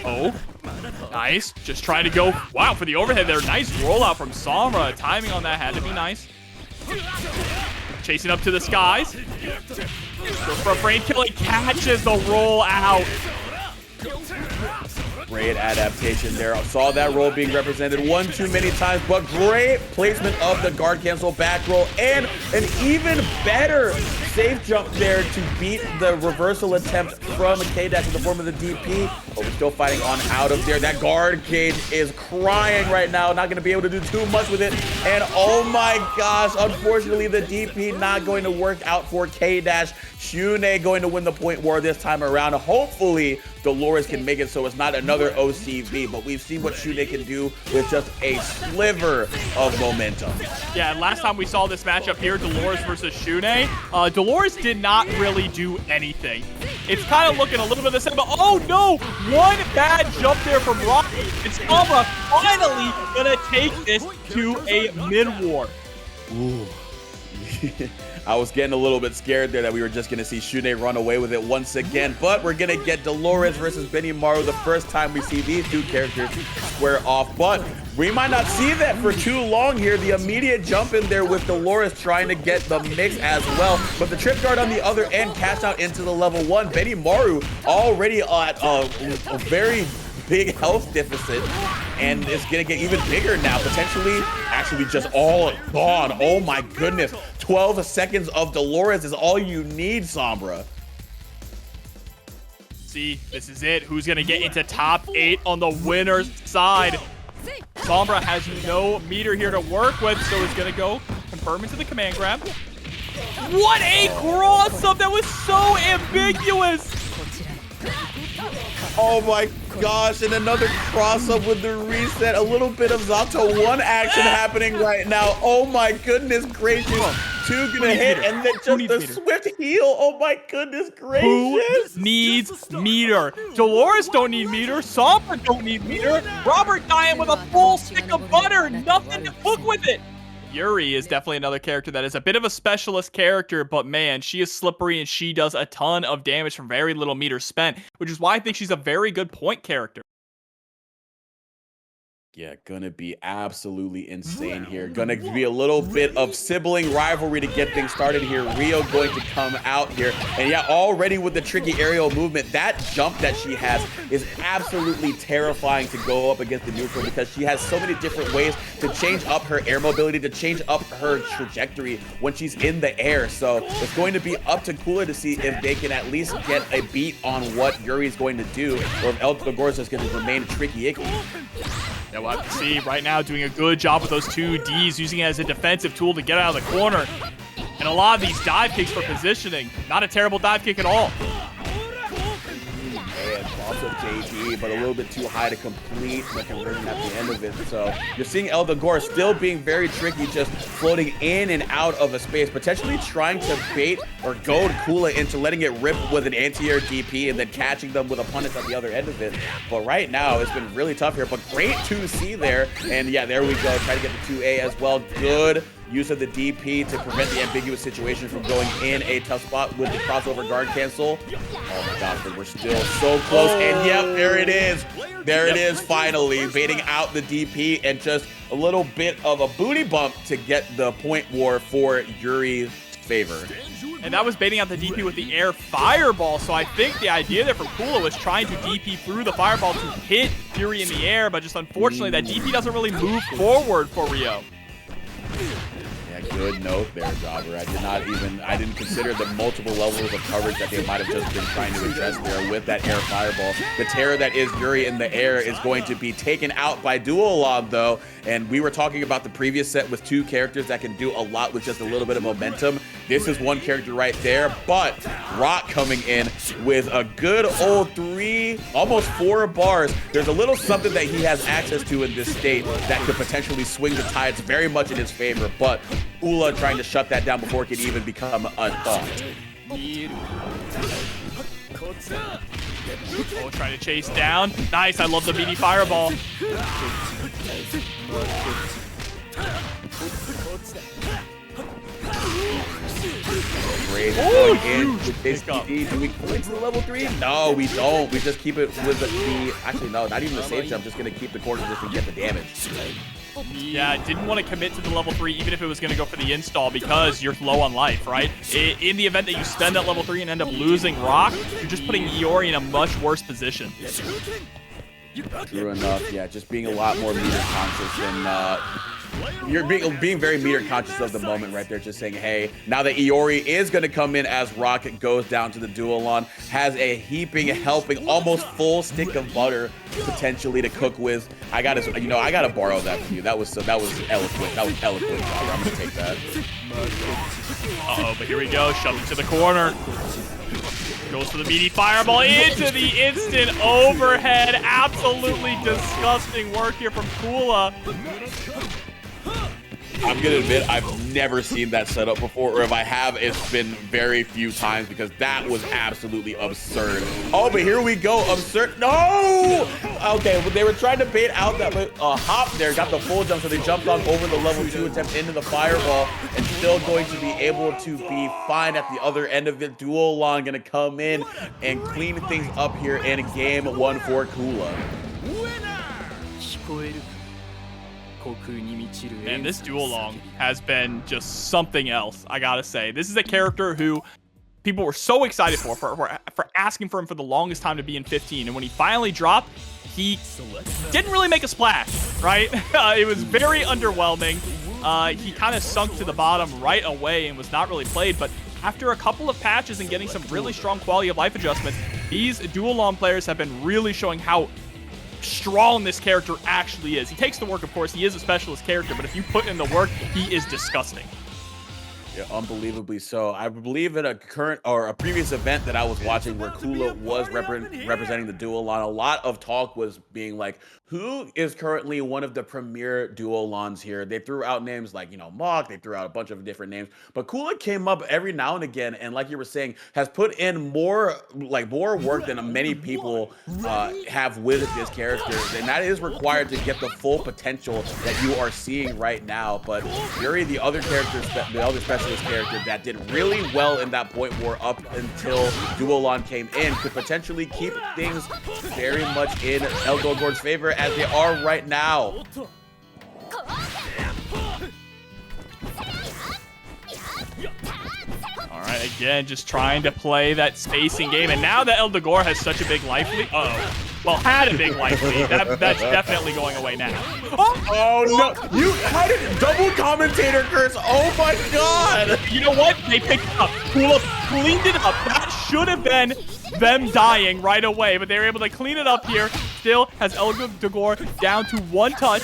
Oh, nice. Just trying to go, wow, for the overhead there. Nice rollout from Sombra. Timing on that had to be nice. Chasing up to the skies. Goes for a frame kill. He catches the roll out. Great adaptation there. Saw that roll being represented one too many times, but great placement of the guard cancel back roll, and an even better safe jump there to beat the reversal attempt from K-Dash in the form of the DP. But we're still fighting on out of there. That guard cage is crying right now, not going to be able to do too much with it. And oh my gosh, unfortunately the DP not going to work out for K-Dash. Shun'Ei going to win the point war this time around. Hopefully Dolores can make it so it's not another OCV, but we've seen what Shun'Ei can do with just a sliver of momentum. Yeah, and last time we saw this matchup here, Dolores versus Shun'Ei, Dolores did not really do anything. It's kind of looking a little bit the same, but oh no! One bad jump there from Rock. It's Tampa finally gonna take this to a mid-war. Ooh. I was getting a little bit scared there that we were just going to see Shun'Ei run away with it once again. But we're going to get Dolores versus Benimaru, the first time we see these two characters square off. But we might not see that for too long here. The immediate jump in there with Dolores trying to get the mix as well. But the trip guard on the other end cashed out into the level 1. Benimaru already at a very big health deficit, and it's gonna get even bigger now, potentially actually just all gone. Oh my goodness, 12 seconds of Dolores is all you need, Sombra. See, this is it. Who's gonna get into top 8 on the winner's side? Sombra has no meter here to work with, so it's gonna go confirm into the command grab. What a cross-up! That was so ambiguous! Oh my gosh, and another cross-up with the reset. A little bit of Zato 1 action happening right now. Oh my goodness gracious. 2 gonna hit, and then just the swift heal. Oh my goodness gracious. Who needs meter? Dolores don't need meter. Sombra don't need meter. Robert dying with a full stick of butter. Nothing to cook with it. Yuri is definitely another character that is a bit of a specialist character, but man, she is slippery and she does a ton of damage from very little meter spent, which is why I think she's a very good point character. Yeah, gonna be absolutely insane here. Gonna be a little bit of sibling rivalry to get things started here. Rio going to come out here. And yeah, already with the tricky aerial movement, that jump that she has is absolutely terrifying to go up against the neutral because she has so many different ways to change up her air mobility, to change up her trajectory when she's in the air. So it's going to be up to Kula to see if they can at least get a beat on what Yuri's going to do, or if Dogor is just going to remain tricky icky. Yeah, we'll have to see. Right now, doing a good job with those 2 Ds, using it as a defensive tool to get out of the corner. And a lot of these dive kicks for positioning. Not a terrible dive kick at all. And also JD, but a little bit too high to complete the conversion at the end of it. So you're seeing Dogor still being very tricky, just floating in and out of a space, potentially trying to bait or goad Kula into letting it rip with an anti-air DP and then catching them with a punish at the other end of it. But right now, it's been really tough here, but great 2C there. And yeah, there we go. Try to get the 2A as well. Good use of the DP to prevent the ambiguous situation from going in a tough spot with the crossover guard cancel. Oh my gosh, but we're still so close. And yep, there it is. There it is, finally. Baiting out the DP and just a little bit of a booty bump to get the point war for Yuri's favor. And that was baiting out the DP with the air fireball. So I think the idea there from Kula was trying to DP through the fireball to hit Yuri in the air, but just unfortunately that DP doesn't really move forward for Rio. Yeah, good note there, Jobber. I didn't consider the multiple levels of coverage that they might have just been trying to address there with that air fireball. The terror that is Yuri in the air is going to be taken out by Duolog though. And we were talking about the previous set with 2 characters that can do a lot with just a little bit of momentum. This is one character right there, but Rock coming in with a good old 3, almost 4 bars. There's a little something that he has access to in this state that could potentially swing the tides very much in his favor, but Kula trying to shut that down before it can even become a thought. Oh, trying to chase down. Nice, I love the meaty fireball. Great. Going in with this DD. Do we go into the level 3? No, we don't. We just keep it with the actually, no, not even the safe jump. Just going to keep the corner just to get the damage. Yeah, I didn't want to commit to the level 3 even if it was going to go for the install because you're low on life, right? In the event that you spend that level 3 and end up losing Rock, you're just putting Iori in a much worse position. True enough, yeah, just being a lot more meter conscious than you're being very meter conscious of the moment right there, just saying, hey, now that Iori is going to come in as Rock goes down to the Duolon, has a heaping, helping, almost full stick of butter potentially to cook with. I gotta borrow that from you. That was eloquent. That was eloquent. I'm gonna take that. Uh-oh, but here we go. Shoved into the corner. Goes for the meaty fireball into the instant overhead. Absolutely disgusting work here from Kula. I'm gonna admit I've never seen that setup before, or if I have, it's been very few times because that was absolutely absurd. Oh, but here we go, absurd. No! Okay, but they were trying to bait out that hop there, got the full jump, so they jumped on over the level 2 attempt into the fireball, and still going to be able to be fine at the other end of it. Duolon gonna come in and clean things up here in game 1 for Kula. And this duolong has been just something else, I gotta say. This is a character who people were so excited for asking for him for the longest time to be in 15. And when he finally dropped, he didn't really make a splash, right? It was very underwhelming. He kind of sunk to the bottom right away and was not really played. But after a couple of patches and getting some really strong quality of life adjustments, these duolong players have been really showing how strong this character actually is. He takes the work, of course. He is a specialist character, but if you put in the work, he is disgusting. Yeah, unbelievably so. I believe in a previous event that I was watching where Kula was representing the duolon, a lot of talk was being like, who is currently one of the premier duolons here? They threw out names like, you know, Maki, they threw out a bunch of different names, but Kula came up every now and again, and like you were saying, has put in more work than many people have with this character, and that is required to get the full potential that you are seeing right now. But Yuri, the other specialist character that did really well in that point war up until Duolon came in, could potentially keep things very much in Dogor's favor as they are right now. All right, again, just trying to play that spacing game. And now that Dogor has such a big life lead, well, had a big life lead. That's definitely going away now. Oh no! You had it, double commentator curse. Oh my god! You know what? They picked it up. Kula cleaned it up. That should have been them dying right away, but they were able to clean it up here. Still has Dogor down to 1 touch.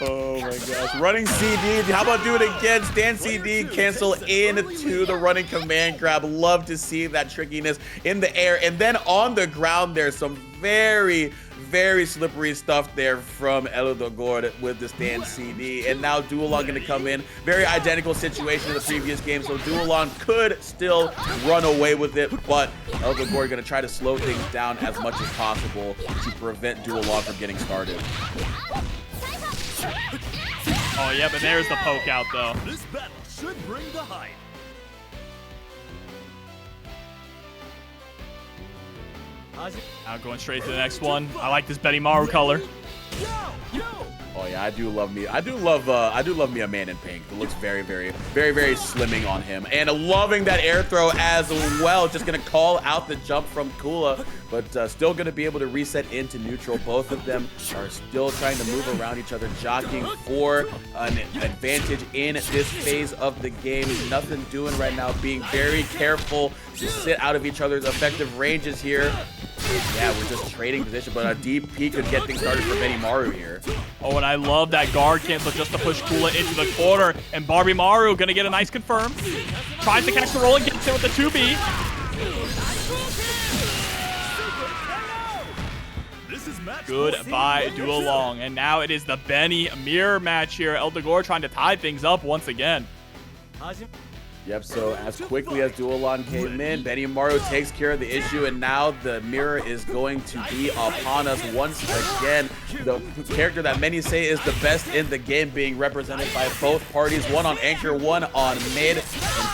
Oh my gosh. Running CD. How about do it again? Stand CD, cancel into the running command grab. Love to see that trickiness in the air. And then on the ground, there's some very slippery stuff there from Dogor with the stand CD. And now Duolon going to come in. Very identical situation in the previous game. So Duolon could still run away with it, but Dogor going to try to slow things down as much as possible to prevent Duolon from getting started. Oh yeah, but there's the poke out though. This battle should bring the hype. Now going straight to the next one. I like this Benimaru color. Oh yeah, I do love me a man in pink. It looks very slimming on him. And loving that air throw as well. Just gonna call out the jump from Kula, but still gonna be able to reset into neutral. Both of them are still trying to move around each other, jockeying for an advantage in this phase of the game. Nothing doing right now, being very careful to sit out of each other's effective ranges here. Yeah, we're just trading position, but a DP could get things started for Benimaru here. Oh, and I love that guard cancel just to push Kula into the corner. And Benimaru gonna get a nice confirm. Tries to catch the roll and gets it with the 2B. Goodbye, Duolong. And now it is the Benny mirror match here. Dogor trying to tie things up once again. Yep, so as quickly as Duolon came in, Benimaru takes care of the issue, and now the mirror is going to be upon us once again. The character that many say is the best in the game being represented by both parties, one on anchor, one on mid, and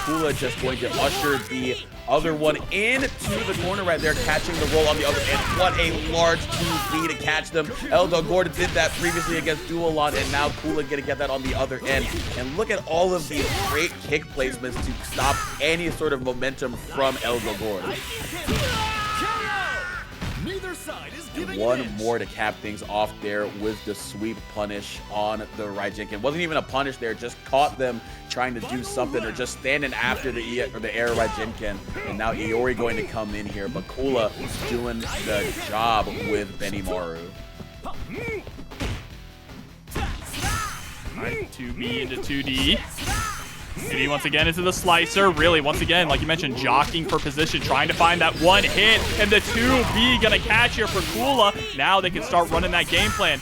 Kula just going to usher the other one into the corner right there, catching the roll on the other end. What a large 2B to catch them. Dogor did that previously against Duolon, and now Kula gonna get that on the other end. And look at all of these great kick placements to stop any sort of momentum from Dogor. And one more to cap things off there with the sweep punish on the Raijinken. Wasn't even a punish there, just caught them trying to do something or just standing after the air Raijinken. And now Iori going to come in here, but Kula doing the job with Benimaru. Alright, 2B into 2D. 2D once again into the slicer. Really, once again, like you mentioned, jockeying for position, trying to find that one hit. And the 2B gonna catch here for Kula. Now they can start running that game plan.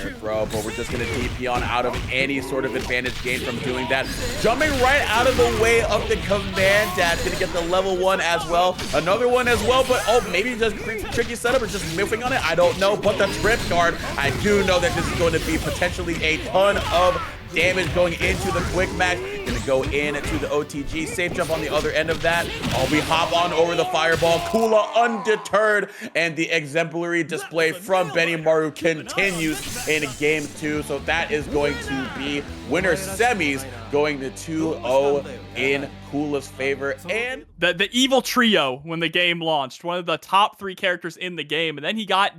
air throw, but we're just going to DP on out of any sort of advantage gained from doing that. Jumping right out of the way of the command dash. Going to get the level 1 as well. Another one as well, but oh, maybe just tricky setup or just miffing on it. I don't know, but the trip guard, I do know that this is going to be potentially a ton of damage going into the quick match. Gonna go in to the OTG. Safe jump on the other end of that. We hop on over the fireball. Kula undeterred, and the exemplary display from Benimaru continues in game 2. So that is going to be winner semis going to 2-0 in Kula's favor. And the evil trio when the game launched, one of the top 3 characters in the game, and then he got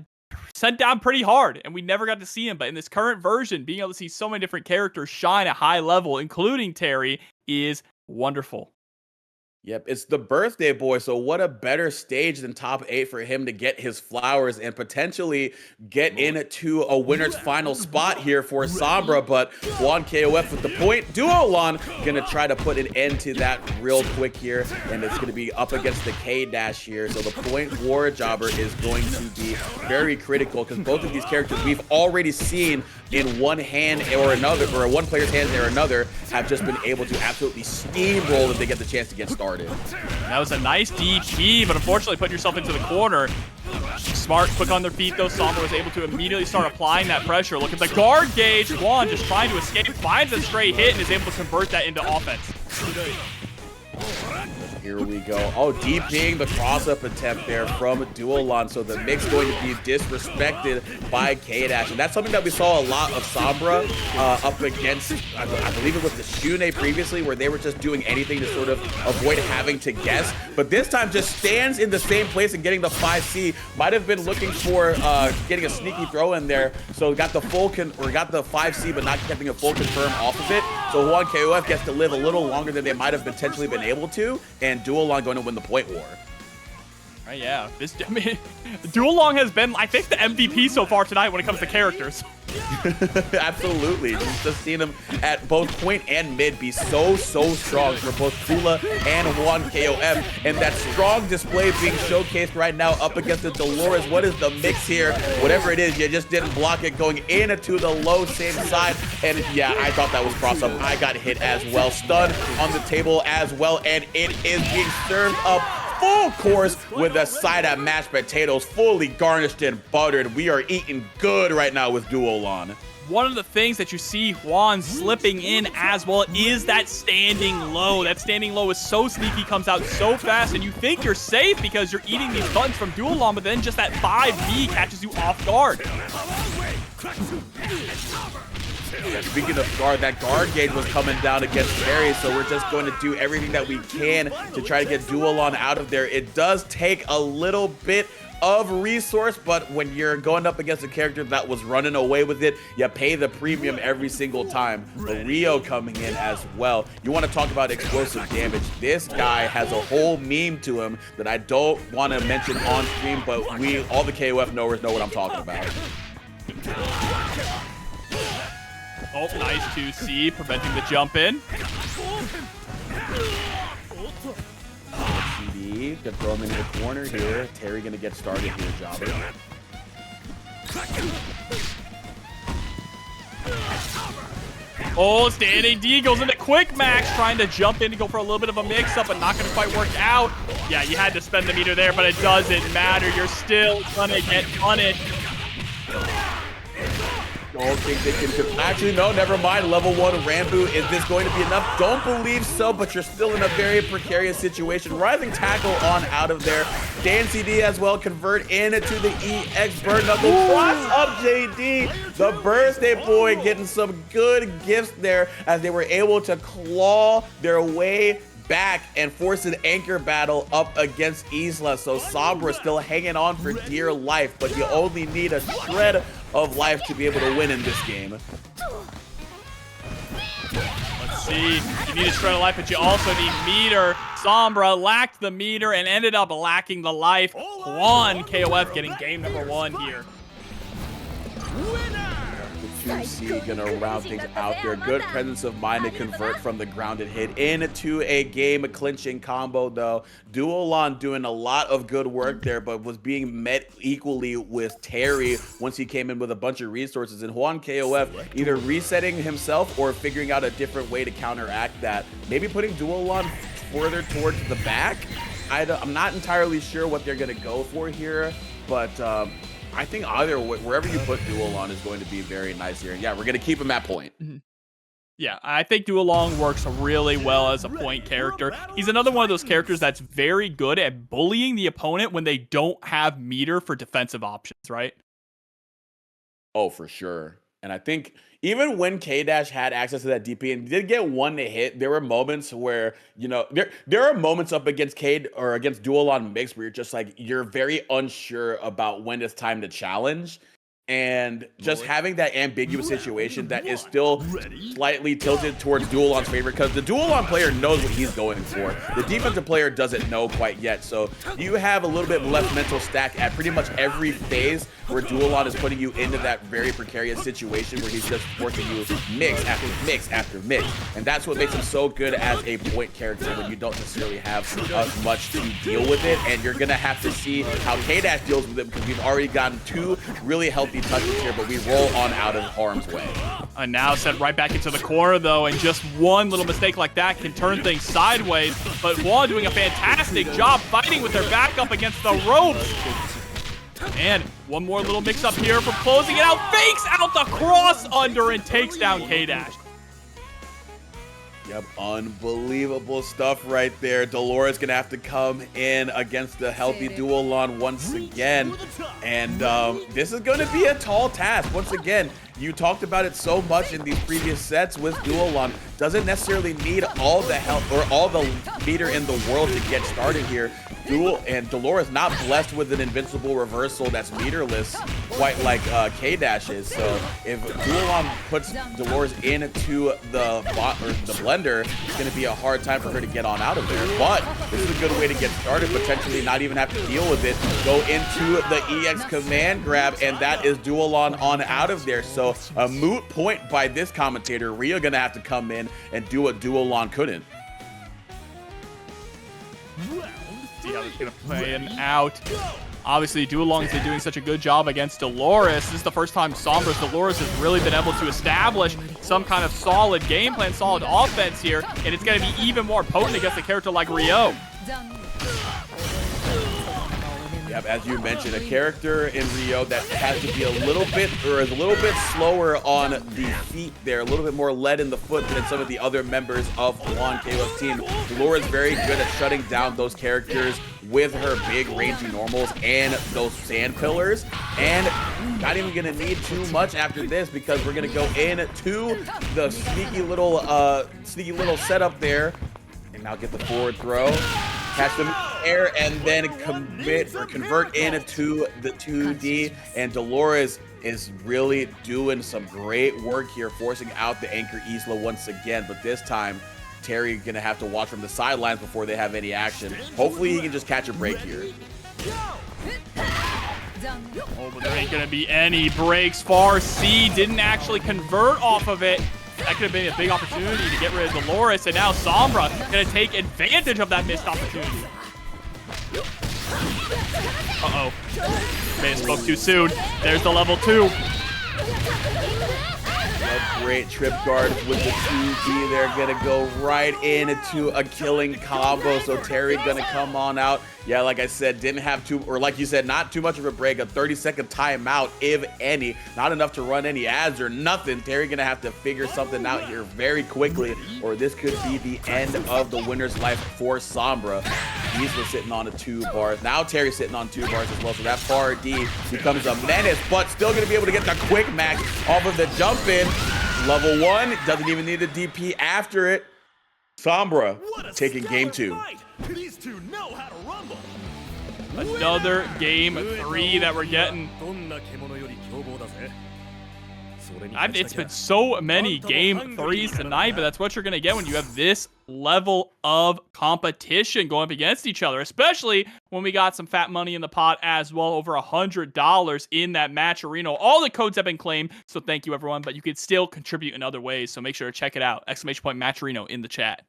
sent down pretty hard, and we never got to see him. But in this current version, being able to see so many different characters shine at high level, including Terry, is wonderful. Yep, it's the birthday boy, so what a better stage than top 8 for him to get his flowers and potentially get into a winner's final spot here for Sombra. But Juan KOF with the point. Duolon gonna try to put an end to that real quick here, and it's gonna be up against the K-Dash here. So the point war jobber is going to be very critical, because both of these characters we've already seen in one hand or another, or one player's hand or another, have just been able to absolutely steamroll if they get the chance to get started. That was a nice DP, but unfortunately put yourself into the corner. Smart, quick on their feet though. Sombra was able to immediately start applying that pressure. Look at the guard gauge. Juan just trying to escape, finds a straight hit, and is able to convert that into offense. Here we go. Oh, DPing the cross-up attempt there from Duolon. So the mix going to be disrespected by K-Dash. And that's something that we saw a lot of Sombra up against, I believe it was the Shun'Ei previously, where they were just doing anything to sort of avoid having to guess. But this time just stands in the same place and getting the 5C. Might have been looking for getting a sneaky throw in there. So got the full got the 5C, but not getting a full confirm off of it. So Juan KOF gets to live a little longer than they might have potentially been able to. And Duolong going to win the point war. Right, yeah. I mean, Duolong has been, I think, the MVP so far tonight when it comes to characters. Absolutely. Just seen him at both point and mid be so strong for both Kula and Juan KOF. And that strong display being showcased right now up against the Dolores. What is the mix here? Whatever it is, you just didn't block it, going into the low same side. And yeah, I thought that was cross-up. I got hit as well. Stun on the table as well. And it is being served up full course with a side of mashed potatoes, fully garnished and buttered. We are eating good right now with Duolon. One of the things that you see Juan slipping in as well is that standing low. That standing low is so sneaky, comes out so fast, and you think you're safe because you're eating these buttons from Duolon, but then just that 5B catches you off guard. Speaking of guard, that guard gauge was coming down against Terry, so we're just going to do everything that we can to try to get Duolon out of there. It does take a little bit of resource, but when you're going up against a character that was running away with it, you pay the premium every single time. The Rio coming in as well. You want to talk about explosive damage. This guy has a whole meme to him that I don't want to mention on stream, but all the KOF knowers know what I'm talking about. Oh, nice 2C, preventing the jump in. CD, gonna throw him into the corner here. Terry gonna get started here, Jobber. Oh, standing D goes into quick max, trying to jump in to go for a little bit of a mix-up, but not gonna quite work out. Yeah, you had to spend the meter there, but it doesn't matter. You're still gonna get punished. Don't think they can. Actually, no, never mind. Level 1 Rambo. Is this going to be enough? Don't believe so, but you're still in a very precarious situation. Rising tackle on out of there. Dan CD as well. Convert into the EX Bird Knuckle. Cross up JD. The birthday boy getting some good gifts there as they were able to claw their way back and force an anchor battle up against Isla. So Sombra still hanging on for dear life, but you only need a shred of life to be able to win in this game. Let's see. You need a shred of life, but you also need meter. Sombra lacked the meter and ended up lacking the life. Juan KOF getting game number 1 here. 2C gonna round things out there. Good presence of mind to convert from the grounded hit into a game-clinching combo, though. Duolon doing a lot of good work there, but was being met equally with Terry once he came in with a bunch of resources. And Juan KOF either resetting himself or figuring out a different way to counteract that. Maybe putting Duolon further towards the back. I'm not entirely sure what they're going to go for here, but I think either wherever you put Duolon is going to be very nice here. And yeah, we're going to keep him at point. Yeah, I think Duolong works really well as a point character. He's another one of those characters that's very good at bullying the opponent when they don't have meter for defensive options, right? Oh, for sure. And I think even when K-Dash had access to that DP and did get one to hit, there were moments where, you know, there are moments up against Cade or against Duolon Mix where you're just like, you're very unsure about when it's time to challenge. And just having that ambiguous situation that is still slightly tilted towards Duolon's favor, because the Duolon player knows what he's going for. The defensive player doesn't know quite yet. So you have a little bit less mental stack at pretty much every phase where Duolon is putting you into that very precarious situation where he's just forcing you mix after mix after mix. And that's what makes him so good as a point character when you don't necessarily have as much to deal with it. And you're going to have to see how K-Dash deals with it, because we've already gotten two really healthy touches here, but we roll on out of harm's way. And now sent right back into the corner, though, and just one little mistake like that can turn things sideways. But Juan doing a fantastic job fighting with their back up against the ropes. And one more little mix-up here for closing it out. Fakes out the cross under and takes down K-Dash. Yep, unbelievable stuff right there. Dolores gonna have to come in against the healthy Duolon once again. And this is gonna be a tall task. Once again, you talked about it so much in these previous sets with Duolon. Doesn't necessarily need all the help or all the meter in the world to get started here. Dolores not blessed with an invincible reversal that's meterless, quite like K-Dash is. So if Duolon puts Dolores into the blender, it's going to be a hard time for her to get on out of there. But this is a good way to get started, potentially not even have to deal with it. Go into the EX command grab, and that is Duolon on out of there. So a moot point by this commentator. Rhea going to have to come in and do what Duolon couldn't. See how it's going to play out. Obviously, Duolong's been doing such a good job against Dolores. This is the first time Sombra's Dolores has really been able to establish some kind of solid game plan, solid offense here, and it's going to be even more potent against a character like Rio. Yep, as you mentioned, a character in Rio that has to be a little bit, or is a little bit slower on the feet there, a little bit more lead in the foot than some of the other members of Juan KOF's team. Dolores very good at shutting down those characters with her big rangy normals and those sand pillars. And not even gonna need too much after this, because we're gonna go into the sneaky little setup there, and now get the forward throw. Catch them in the air and then convert into the 2D. And Dolores is really doing some great work here, forcing out the anchor Isla once again. But this time, Terry gonna have to watch from the sidelines before they have any action. Hopefully he can just catch a break here. Oh, but there ain't gonna be any breaks. Far C didn't actually convert off of it. That could have been a big opportunity to get rid of Dolores, and now Sombra gonna take advantage of that missed opportunity. Uh-oh. May have spoke too soon. There's the level 2. A great trip guard with the 2D. They're gonna go right into a killing combo. So Terry gonna come on out. Yeah, like I said, didn't have too, or like you said, not too much of a break. A 30-second timeout, if any. Not enough to run any ads or nothing. Terry gonna have to figure something out here very quickly, or this could be the end of the winner's life for Sombra. He's sitting on 2 bars. Now Terry's sitting on 2 bars as well. So that far D becomes a menace, but still gonna be able to get the quick max off of the jump in. Level 1, doesn't even need a DP after it. Sombra taking game 2. These two know how to rumble. Another game 3 that we're getting. It's been so many game threes tonight, but that's what you're going to get when you have this level of competition going up against each other, especially when we got some fat money in the pot as well, over $100 in that match arena. All the codes have been claimed, so thank you everyone, but you can still contribute in other ways, so make sure to check it out. ! Matcherino in the chat.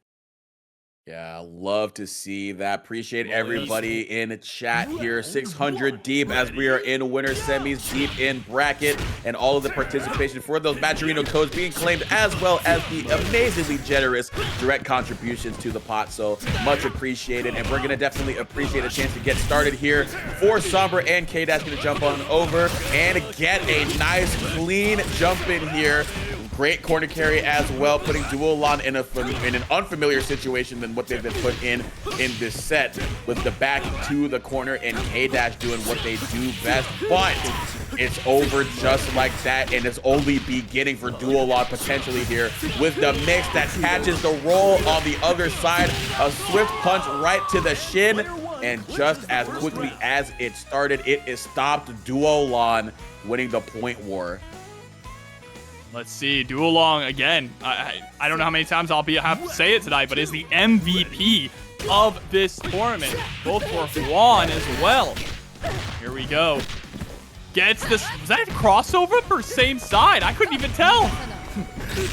Yeah, love to see that. Appreciate everybody in the chat here. 600 deep as we are in winter semis, deep in bracket, and all of the participation for those Matcherino codes being claimed, as well as the amazingly generous direct contributions to the pot. So much appreciated, and we're gonna definitely appreciate a chance to get started here for Sombra and K-Dash. Gonna jump on over and get a nice clean jump in here. Great corner carry as well, putting Duolon in an unfamiliar situation than what they've been put in this set, with the back to the corner and K-Dash doing what they do best. But it's over just like that, and it's only beginning for Duolon potentially here with the mix that catches the roll on the other side. A swift punch right to the shin, and just as quickly as it started, it is stopped. Duolon winning the point war. Let's see, Duolong again. I don't know how many times I'll have to say it tonight, but is the MVP of this tournament, both for Juan as well. Here we go. Gets this. Was that a crossover for same side? I couldn't even tell.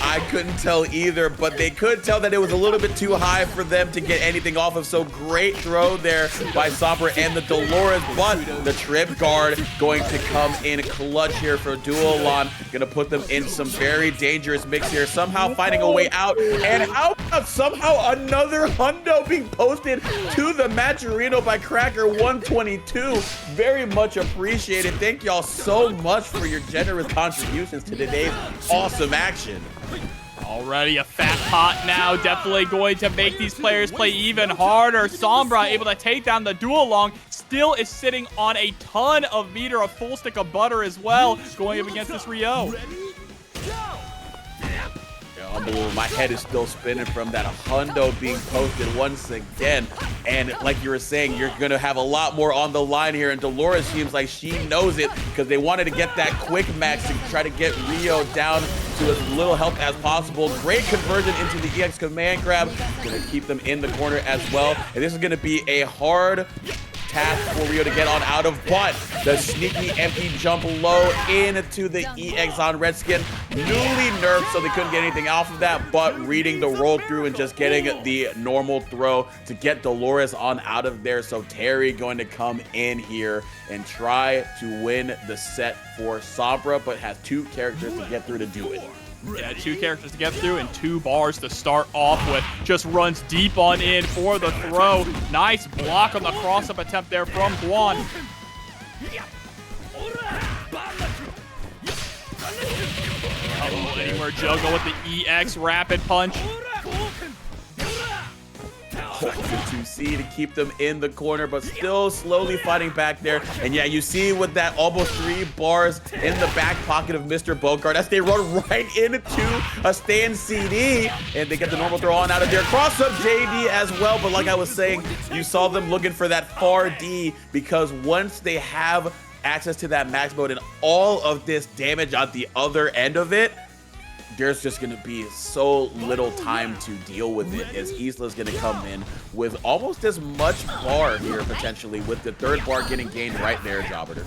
I couldn't tell either, but they could tell that it was a little bit too high for them to get anything off of. So great throw there by Sombra and the Dolores, but the trip guard going to come in clutch here for Duolon. Gonna put them in some very dangerous mix here, somehow finding a way out. And how about somehow another hundo being posted to the Matcherino by Cracker 122. Very much appreciated. Thank y'all so much for your generous contributions to today's awesome action. Already a fat pot now, definitely going to make these players play even harder. Sombra able to take down the Duolong, still is sitting on a ton of meter, a full stick of butter as well, going up against this Rio. Unbelievable. My head is still spinning from that hundo being posted once again. And like you were saying, you're going to have a lot more on the line here. And Dolores seems like she knows it, because they wanted to get that quick max to try to get Rio down to as little health as possible. Great conversion into the EX command grab. Going to keep them in the corner as well. And this is going to be a hard task for Rio to get on out of, but the sneaky empty jump low into the EX on Redskin, newly nerfed, so they couldn't get anything off of that, but reading the roll through and just getting the normal throw to get Dolores on out of there. So Terry going to come in here and try to win the set for Sombra, but has two characters to get through to do it. Yeah, two characters to get through and 2 bars to start off with. Just runs deep on in for the throw. Nice block on the cross-up attempt there from Juan. Anywhere Jogo with the EX rapid punch. The 2C to keep them in the corner, but still slowly fighting back there. And yeah, you see with that almost 3 bars in the back pocket of Mr. Bogart as they run right into a stand CD, and they get the normal throw on out of there. Cross up JD as well, but like I was saying, you saw them looking for that far D, because once they have access to that max mode and all of this damage at the other end of it, there's just going to be so little time to deal with it, as Isla's going to come in with almost as much bar here potentially, with the 3rd bar getting gained right there, Jobberter.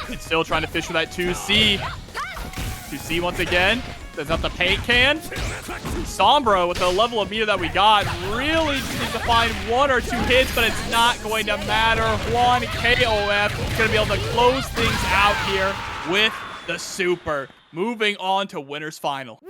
It's still trying to fish for that 2C. 2C once again. Sets up the paint can. Sombra, with the level of meter that we got, really just needs to find 1 or 2 hits, but it's not going to matter. Juan KOF is going to be able to close things out here with the super. Moving on to winner's final.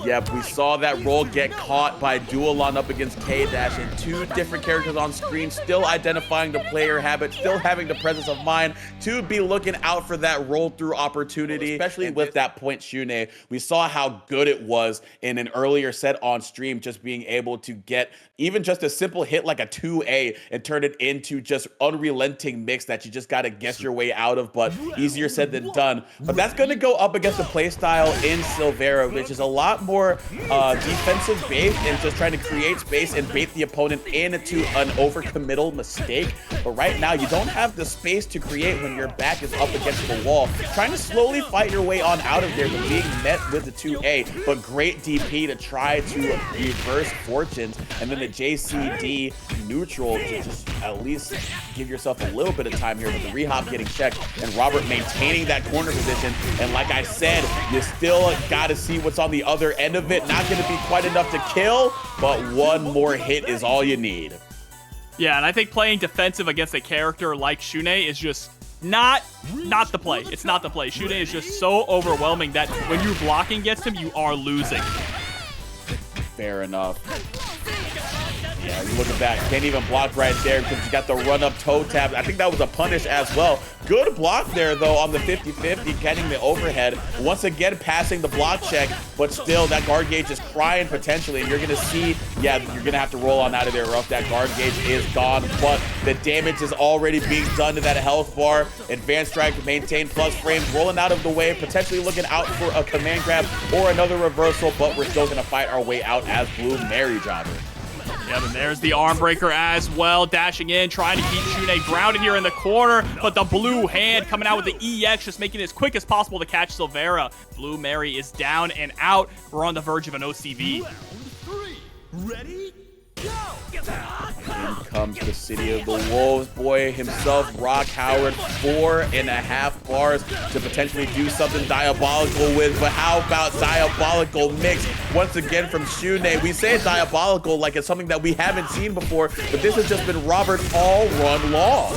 Yep, we saw that roll get caught by Duolon up against K-Dash, and 2 different characters on screen, still identifying the player habit, still having the presence of mind to be looking out for that roll through opportunity, especially with that point Shun'Ei. We saw how good it was in an earlier set on stream, just being able to get even just a simple hit like a 2A and turn it into just unrelenting mix that you just got to guess your way out of, but easier said than done. But that's going to go up against the playstyle in Silvera, which is a lot more defensive based and just trying to create space and bait the opponent into an overcommittal mistake. But right now, you don't have the space to create when your back is up against the wall. Trying to slowly fight your way on out of there, but being met with the 2A, but great DP to try to reverse fortunes, and then the JCD neutral to just at least give yourself a little bit of time here, but the rehop getting checked, and Robert maintaining that corner position. And like I said, you still got to see what's on the other end of it. Not going to be quite enough to kill, but one more hit is all you need. Yeah, and I think playing defensive against a character like Shun'Ei is just not the play. It's not the play. Shun'Ei is just so overwhelming that when you're blocking against him, you are losing. Fair enough. Yeah, look at that. Can't even block right there because you got the run-up toe tap. I think that was a punish as well. Good block there, though, on the 50-50, getting the overhead. Once again, passing the block check, but still, that guard gauge is crying potentially, and you're going to see, yeah, you're going to have to roll on out of there, or else that guard gauge is gone, but the damage is already being done to that health bar. Advanced strike, maintain plus frames, rolling out of the way, potentially looking out for a command grab or another reversal, but we're still going to fight our way out as Blue Mary Jobber. Yep, and there's the arm breaker as well, dashing in, trying to keep Shun'Ei grounded here in the corner, but the blue hand coming out with the EX, just making it as quick as possible to catch Silvera. Blue Mary is down and out. We're on the verge of an OCV. Round 3. Ready? Go! In comes the City of the Wolves boy himself, Rock Howard, 4.5 bars to potentially do something diabolical with. But how about diabolical mix once again from Shun'Ei? We say diabolical like it's something that we haven't seen before, but this has just been Robert all run long.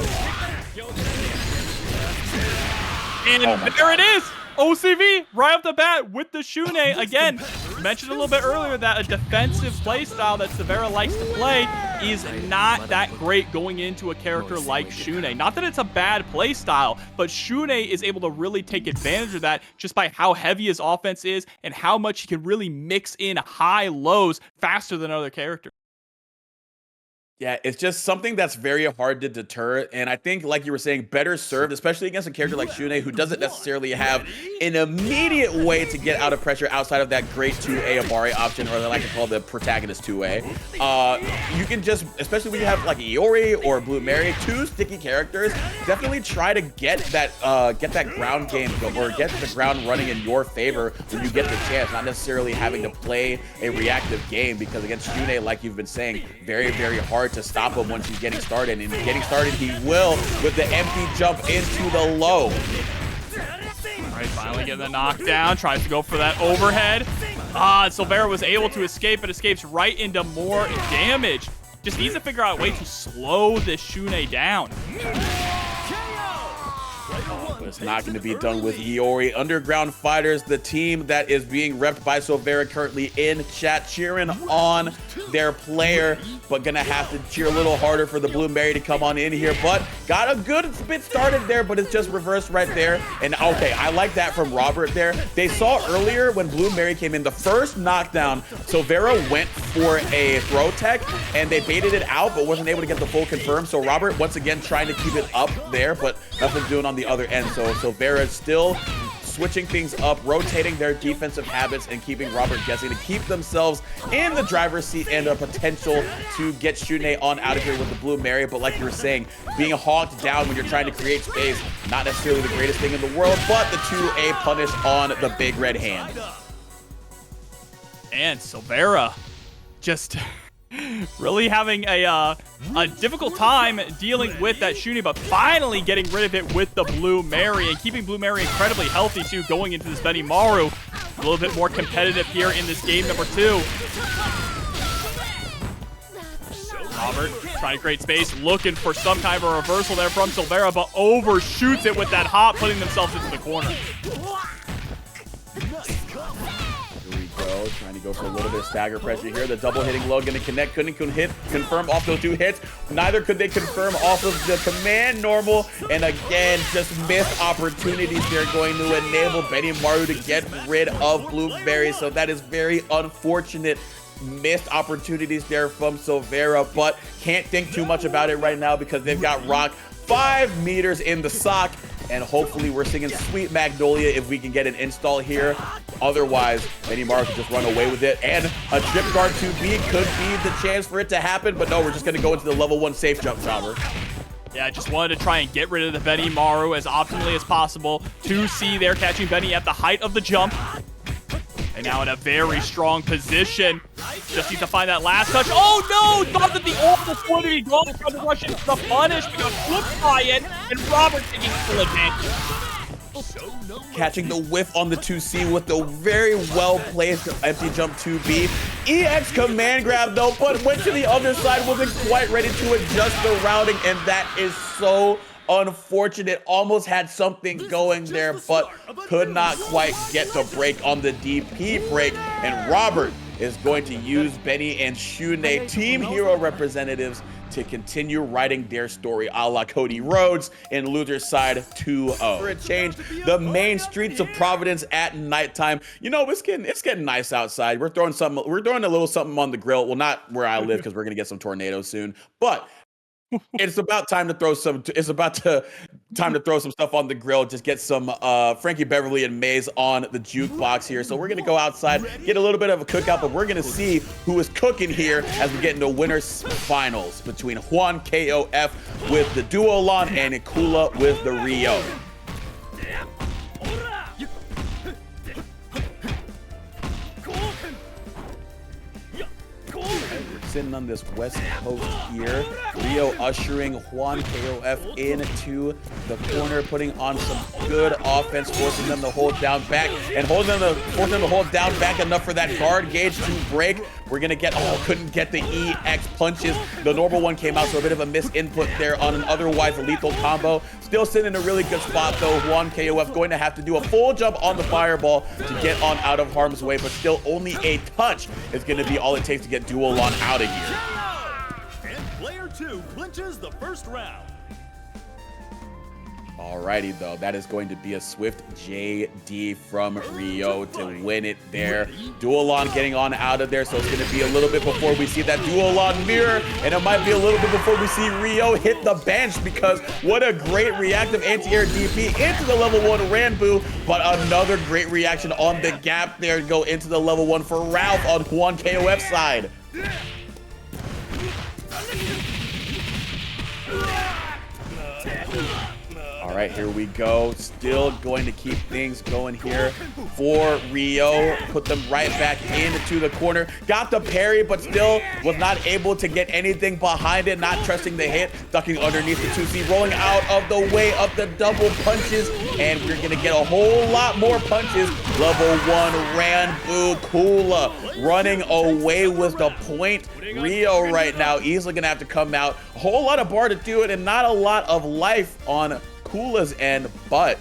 And there it is! OCV right off the bat with the Shun'Ei. Again, mentioned a little bit earlier that a defensive playstyle that Silvera likes to play is not that great going into a character like Shun'Ei. Not that it's a bad playstyle, but Shun'Ei is able to really take advantage of that just by how heavy his offense is and how much he can really mix in high lows faster than other characters. Yeah, it's just something that's very hard to deter, and I think, like you were saying, better served, especially against a character like Shun'Ei, who doesn't necessarily have an immediate way to get out of pressure outside of that great 2A Abari option, or like I call the protagonist 2A. You can just, especially when you have like Iori or Blue Mary, two sticky characters, definitely try to get that ground game or get the ground running in your favor when you get the chance, not necessarily having to play a reactive game, because against Shun'Ei, like you've been saying, very, very hard to stop him once he's getting started, and getting started he will with the empty jump into the low. All right, finally getting the knockdown, tries to go for that overhead. Silvera was able to escape, but escapes right into more damage. Just needs to figure out a way to slow this Shun'Ei down. But it's not going to be done with Iori. Underground Fighters, the team that is being repped by Silvera currently in chat, cheering on their player, but going to have to cheer a little harder for the Blue Mary to come on in here. But got a good bit started there, but it's just reversed right there. And okay, I like that from Robert there. They saw earlier when Blue Mary came in, the first knockdown, Silvera went for a throw tech, and they baited it out, but wasn't able to get the full confirm. So Robert, once again, trying to keep it up there, but nothing doing on the other end. So Silvera still switching things up, rotating their defensive habits, and keeping Robert guessing to keep themselves in the driver's seat and a potential to get Shun'Ei on out of here with the Blue Mary. But like you were saying, being hawked down when you're trying to create space, not necessarily the greatest thing in the world, but the 2A punish on the big red hand. And Silvera just really having a difficult time dealing with that Shun'Ei, but finally getting rid of it with the Blue Mary and keeping Blue Mary incredibly healthy too going into this Benimaru. A little bit more competitive here in this game number 2. Robert trying to create space, looking for some kind of a reversal there from Silvera, but overshoots it with that hop, putting themselves into the corner. Trying to go for a little bit of stagger pressure here. The double hitting low going to connect. Couldn't confirm off those 2 hits. Neither could they confirm off of the command normal. And again, just missed opportunities there going to enable Benimaru to get rid of Blueberry. So that is very unfortunate. Missed opportunities there from Silvera, but can't think too much about it right now because they've got Rock 5 meters in the sock. and hopefully we're singing Sweet Magnolia if we can get an install here. Otherwise, Benimaru could just run away with it, and a trip guard 2B could be the chance for it to happen, but no, we're just going to go into the level 1 safe jump, Jobber. Yeah, I just wanted to try and get rid of the Benimaru as optimally as possible. 2C there, catching Benny at the height of the jump. And now in a very strong position. Just needs to find that last touch. Oh no! Thought that the ult was going to be gone. Tried to rush into the punish, but got flipped by it. And Robert taking full advantage. Catching the whiff on the 2C with the very well-placed empty jump 2B. EX command grab though, but went to the other side, wasn't quite ready to adjust the routing, and that is so unfortunate. Almost had something going there, but could not quite get the break on the DP break. And Robert is going to use Benny and Shun'Ei, team hero representatives, to continue writing their story a la Cody Rhodes in loser side 2-0. For a change, the main streets of Providence at nighttime. You know, it's getting nice outside. We're throwing a little something on the grill. Well, not where I live because we're gonna get some tornadoes soon, but it's about time to throw some. It's about time to throw some stuff on the grill. Just get some Frankie Beverly and Maze on the jukebox here. So we're gonna go outside, get a little bit of a cookout, but we're gonna see who is cooking here as we get into winners finals between Juan KOF with the Duolon and Kula with the Rio. Sitting on this west coast here. Rio ushering Juan KOF into the corner, putting on some good offense, forcing them to hold down back, and forcing them to hold down back enough for that guard gauge to break. We're gonna get, couldn't get the EX punches. The normal one came out, so a bit of a misinput there on an otherwise lethal combo. Still sitting in a really good spot though. Juan KOF going to have to do a full jump on the fireball to get on out of harm's way, but still only a touch is gonna be all it takes to get Duolon out of here. And player 2 clinches the first round. Alrighty though, that is going to be a swift JD from Rio to win it there. Duolon getting on out of there, so it's going to be a little bit before we see that Duolon mirror, and it might be a little bit before we see Rio hit the bench, because what a great reactive anti-air DP into the level 1 Ranbu, but another great reaction on the gap there to go into the level 1 for Ralf on Juan KOF's side. All right, here we go. Still going to keep things going here for Rio. Put them right back into the corner. Got the parry, but still was not able to get anything behind it. Not trusting the hit. Ducking underneath the 2C. Rolling out of the way of the double punches. And we're going to get a whole lot more punches. Level 1 Ranbu Kula running away with the point. Rio right now easily going to have to come out. A whole lot of bar to do it, and not a lot of life on Kula's end, but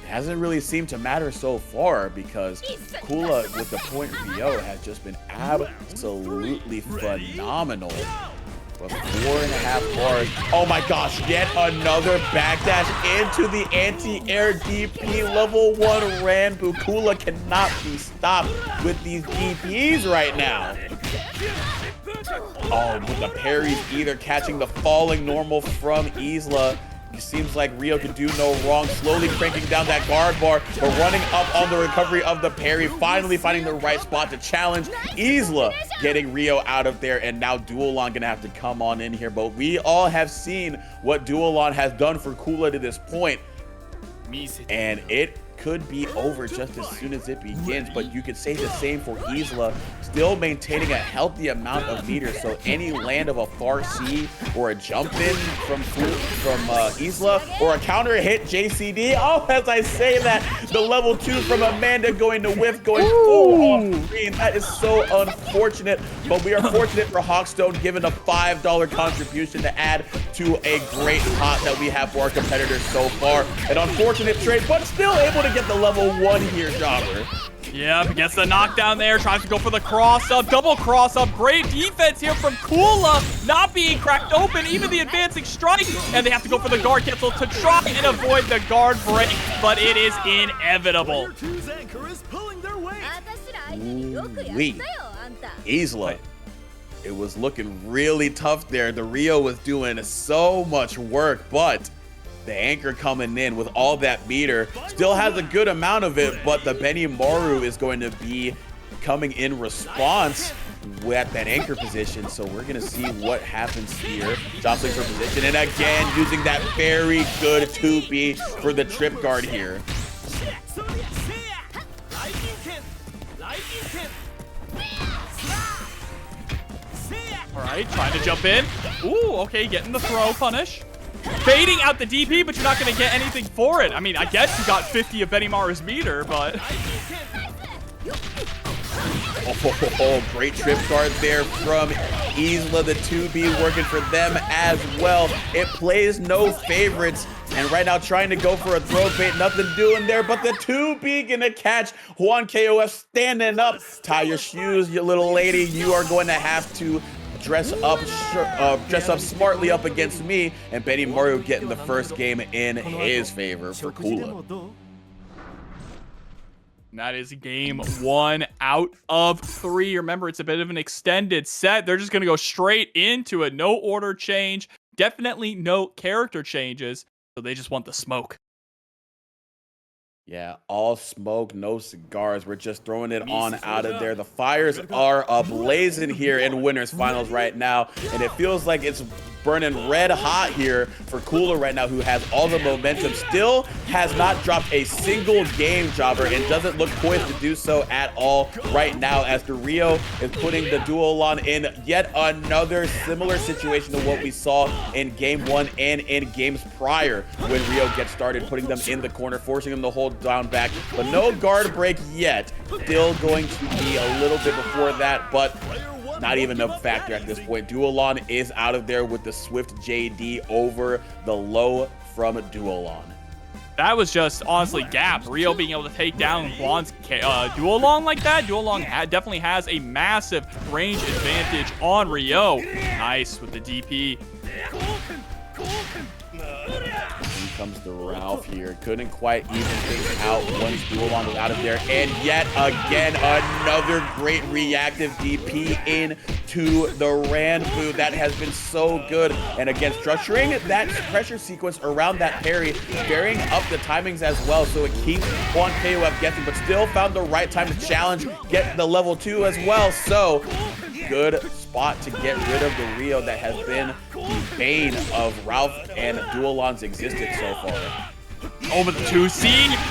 it hasn't really seemed to matter so far because Kula with the point Rio has just been absolutely phenomenal. But 4.5 bars. Oh my gosh, yet another backdash into the anti-air DP. Level 1 Ranbu. Kula cannot be stopped with these DPs right now. Oh, with the parries either catching the falling normal from Isla. It seems like Rio could do no wrong, slowly cranking down that guard bar, but running up on the recovery of the parry, finally finding the right spot to challenge. Isla getting Rio out of there, and now Duolon gonna have to come on in here. But we all have seen what Duolon has done for Kula to this point, and it could be over just as soon as it begins. But you could say the same for Isla, still maintaining a healthy amount of meters. So any land of a far C or a jump in from Isla or a counter hit JCD. Oh, as I say that, the level 2 from Amanda going to whiff, going full off screen. That is so unfortunate, but we are fortunate for Hawkstone given a $5 contribution to add to a great pot that we have for our competitors so far. An unfortunate trade, but still able to get the level 1 here, Jobber. Yep, gets the knockdown there, tries to go for the cross-up, double cross-up. Great defense here from Kula, not being cracked open, even the advancing strike, and they have to go for the guard cancel to try and avoid the guard break, but it is inevitable. Ooh-wee. Isla. It was looking really tough there. The Rio was doing so much work, but The anchor coming in with all that meter. Still has a good amount of it, but the Benimaru is going to be coming in response with that anchor position. So we're going to see what happens here. Jostling for position. And again, using that very good 2B for the trip guard here. All right, trying to jump in. Ooh, okay, getting the throw punish. Baiting out the DP, but you're not going to get anything for it. I mean, I guess you got 50 of Benimaru's meter, but... Oh, great trip guard there from Isla. The 2B working for them as well. It plays no favorites. And right now trying to go for a throw bait. Nothing doing there, but the 2B gonna catch Juan KOF standing up. Tie your shoes, you little lady. You are going to have to dress up smartly up against me. And Benimaru getting the first game in his favor for Kula. That is game 1 out of 3. Remember, it's a bit of an extended set. They're just going to go straight into it. No order change. Definitely no character changes. So they just want the smoke. Yeah, all smoke, no cigars. We're just throwing it on out of there. The fires are ablazing here in Winners Finals right now. And it feels like it's burning red hot here for Kula right now, who has all the momentum. Still has not dropped a single game, Jobber, and doesn't look poised to do so at all right now, as the Rio is putting the Duolon in yet another similar situation to what we saw in game 1 and in games prior when Rio gets started, putting them in the corner, forcing them to hold down back, but no guard break yet. Still going to be a little bit before that, but not even a factor at this point. Duolon is out of there with the Swift JD over the low from Duolon. That was just, honestly, gap. Rio being able to take down Juan's Duolong like that. Duolong definitely has a massive range advantage on Rio. Nice with the DP. Here comes the Ralf here. Couldn't quite even things out once Duolong was out of there. And yet again, another great reactive DP into the Ranbu. That has been so good. And again, structuring that pressure sequence around that parry, varying up the timings as well, so it keeps Juan KOF guessing, but still found the right time to challenge, get the level 2 as well. So good spot to get rid of the Rio that has been the bane of Ralf and Duolon's existence so far. Over the 2C,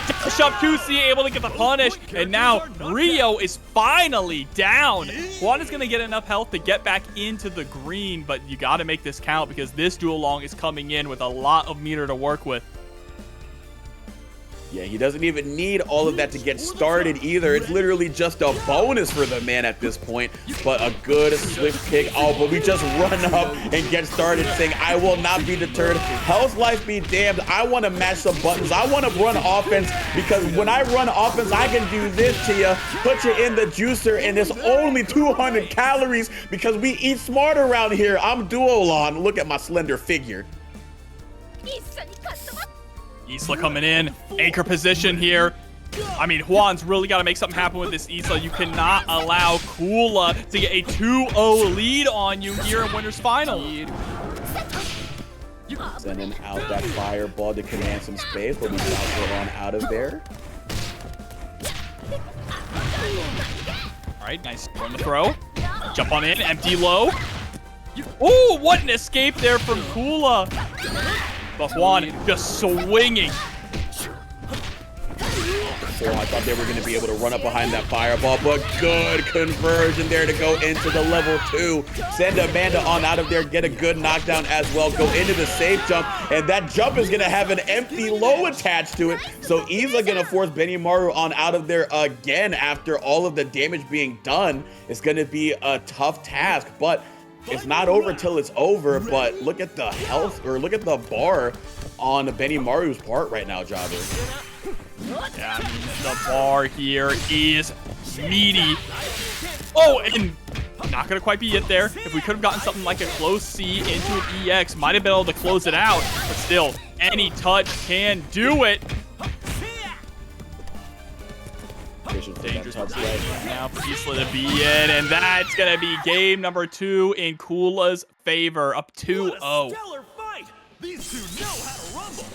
dash up 2C, able to get the punish, and now Rio is finally down. Juan is going to get enough health to get back into the green, but you got to make this count because this Duolong is coming in with a lot of meter to work with. Yeah, he doesn't even need all of that to get started either. It's literally just a bonus for the man at this point, but a good swift kick. Oh, but we just run up and get started saying, I will not be deterred. Health life be damned. I want to match some buttons. I want to run offense, because when I run offense, I can do this to you, put you in the juicer, and it's only 200 calories because we eat smart around here. I'm Duolon. Look at my slender figure. Isla coming in, anchor position here. I mean, Juan's really got to make something happen with this Isla. You cannot allow Kula to get a 2-0 lead on you here in Winners Final. Sending out that fireball to command some space, but we got on out of there. All right, nice on the throw. Jump on in, empty low. Ooh, what an escape there from Kula. But Juan just swinging. So I thought they were going to be able to run up behind that fireball, but good conversion there to go into the level 2. Send Amanda on out of there, get a good knockdown as well. Go into the safe jump, and that jump is going to have an empty low attached to it. So Isla going to force Benimaru on out of there again after all of the damage being done. It's going to be a tough task, but it's not over till it's over. But look at the health, or look at the bar on Benimaru's part right now, Jobber. Yeah, I mean, the bar here is meaty. Oh, and not gonna quite be it there. If we could have gotten something like a close C into an EX, might have been able to close it out. But still, any touch can do it. Dangerous right now for Isla to be in, and that's gonna be game number 2 in Kula's favor, up 2-0. These two know how to rumble.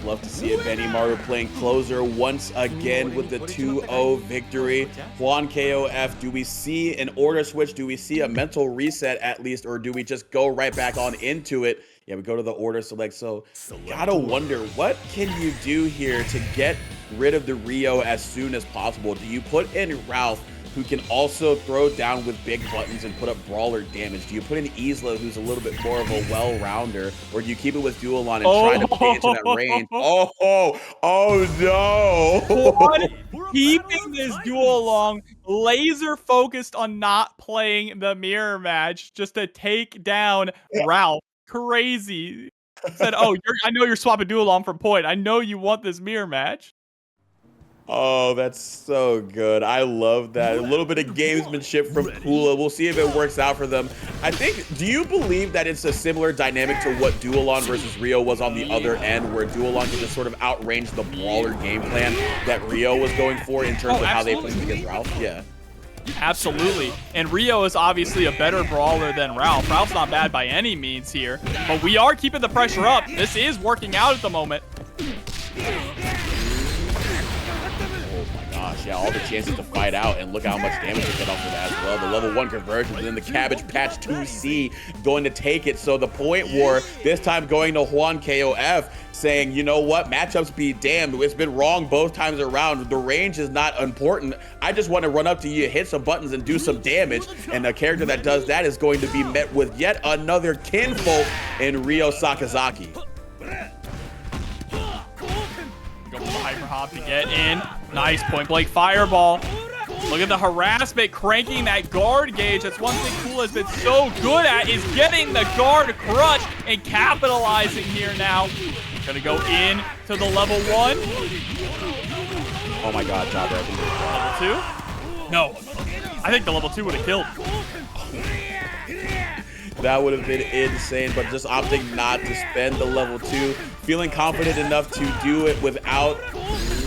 Love to see it. Benimaru playing closer once again with the 2-0 victory. Juan KOF, do we see an order switch? Do we see a mental reset at least? Or do we just go right back on into it? Yeah, we go to the order select. So gotta wonder, what can you do here to get rid of the Rio as soon as possible? Do you put in Ralf, who can also throw down with big buttons and put up brawler damage? Do you put in Isla, who's a little bit more of a well-rounder? Or do you keep it with Dualon and try to play into that range? Oh no! What? Keeping this duel long, laser focused on not playing the mirror match just to take down Ralph. Crazy. Said, oh, I know you're swapping duel long from point. I know you want this mirror match. Oh, that's so good. I love that. A little bit of gamesmanship from Kula. We'll see if it works out for them. I think, do you believe that it's a similar dynamic to what Dualon versus Rio was on the other end, where Dualon can just sort of outrange the brawler game plan that Rio was going for in terms of how they played against Ralph? Yeah. Absolutely. And Rio is obviously a better brawler than Ralph. Ralph's not bad by any means here, but we are keeping the pressure up. This is working out at the moment. Gosh, yeah, all the chances to fight out, and look how much damage they get off of that as well. The level 1 conversion, and then the Cabbage Patch 2C going to take it. So the point war, this time going to Juan KOF, saying, you know what, matchups be damned. It's been wrong both times around. The range is not important. I just want to run up to you, hit some buttons, and do some damage. And a character that does that is going to be met with yet another kinfolk in Rio Sakazaki. Go for the hyper hop to get in. Nice point blank fireball. Look at the harassment, cranking that guard gauge. That's one thing Kula has been so good at, is getting the guard crushed and capitalizing here now. Gonna go in to the level 1. Oh my god, Jobber. Level 2? No. I think the level 2 would have killed. That would have been insane, but just opting not to spend the level 2. Feeling confident enough to do it without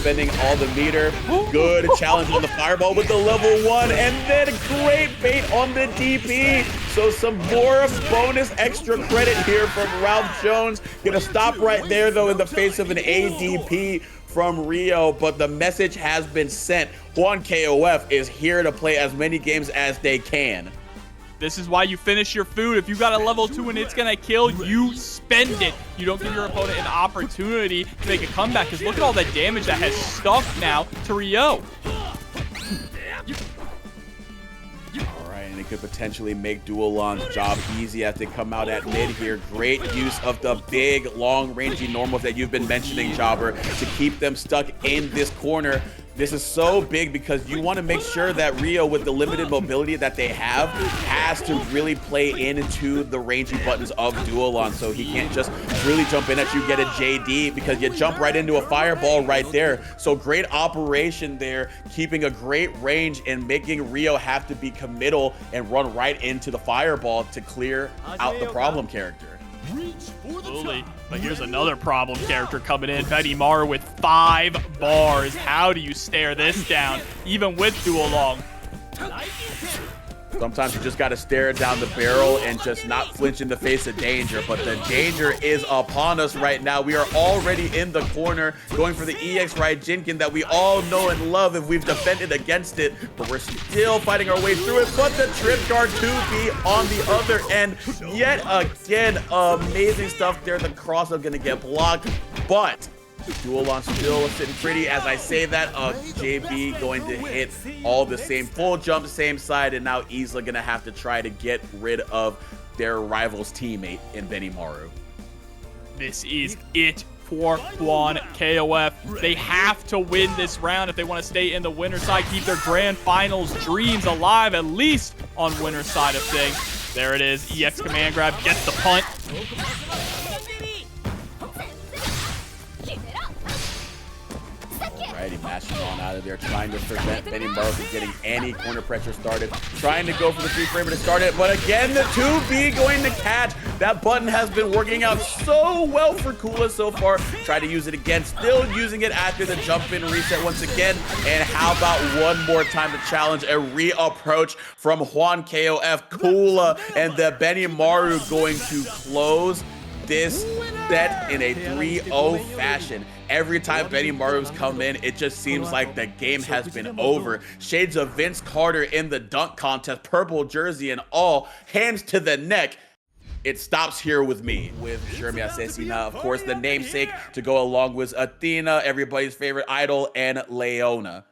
spending all the meter. Good challenge on the fireball with the level 1, and then great bait on the DP. So some more bonus extra credit here from Ralph Jones. Gonna stop right there though in the face of an ADP from Rio, but the message has been sent. Juan KOF is here to play as many games as they can. This is why you finish your food. If you got a level 2 and it's gonna kill, you spend it. You don't give your opponent an opportunity to make a comeback, because look at all the damage that has stuck now to Rio. And it could potentially make Dualon's job easy as they come out at mid here. Great use of the big, long-rangey normals that you've been mentioning, Jobber, to keep them stuck in this corner. This is so big because you want to make sure that Rio, with the limited mobility that they have, has to really play into the rangy buttons of Dualon, so he can't just really jump in at you, get a JD, because you jump right into a fireball right there. So great operation there, keeping a great range and making Rio have to be committal and run right into the fireball to clear out the problem character. Absolutely. But here's another problem character coming in. Benimaru with 5 bars. How do you stare this down, even with dual long? Sometimes you just got to stare down the barrel and just not flinch in the face of danger. But the danger is upon us right now. We are already in the corner, going for the EX Raijinkin that we all know and love if we've defended against it. But we're still fighting our way through it. But the Trip Guard 2B on the other end. Yet again, amazing stuff there. The cross is going to get blocked. But Dualon still sitting pretty. As I say that, JB going to hit all the same full jump, same side, and now Isla gonna have to try to get rid of their rival's teammate in Benimaru. This is it for Juan KOF. They have to win this round if they want to stay in the winner side, keep their grand finals dreams alive, at least on winner side of things. There it is. EX command grab gets the punt. Alrighty, mashing on out of there, trying to prevent Benimaru from getting any corner pressure started. Trying to go for the 3-framer to start it, but again, the 2B going to catch. That button has been working out so well for Kula so far. Try to use it again, still using it after the jump in reset once again. And how about one more time to challenge a reapproach from Juan KOF, Kula, and the Benimaru going to close this set in a 3-0 fashion. Every time Benimaru's come in, it just seems like the game has been over. Shades of Vince Carter in the dunk contest, purple jersey and all, hands to the neck. It stops here with me, with Shermie Asesina, of course, the namesake to go along with Athena, everybody's favorite idol, and Leona.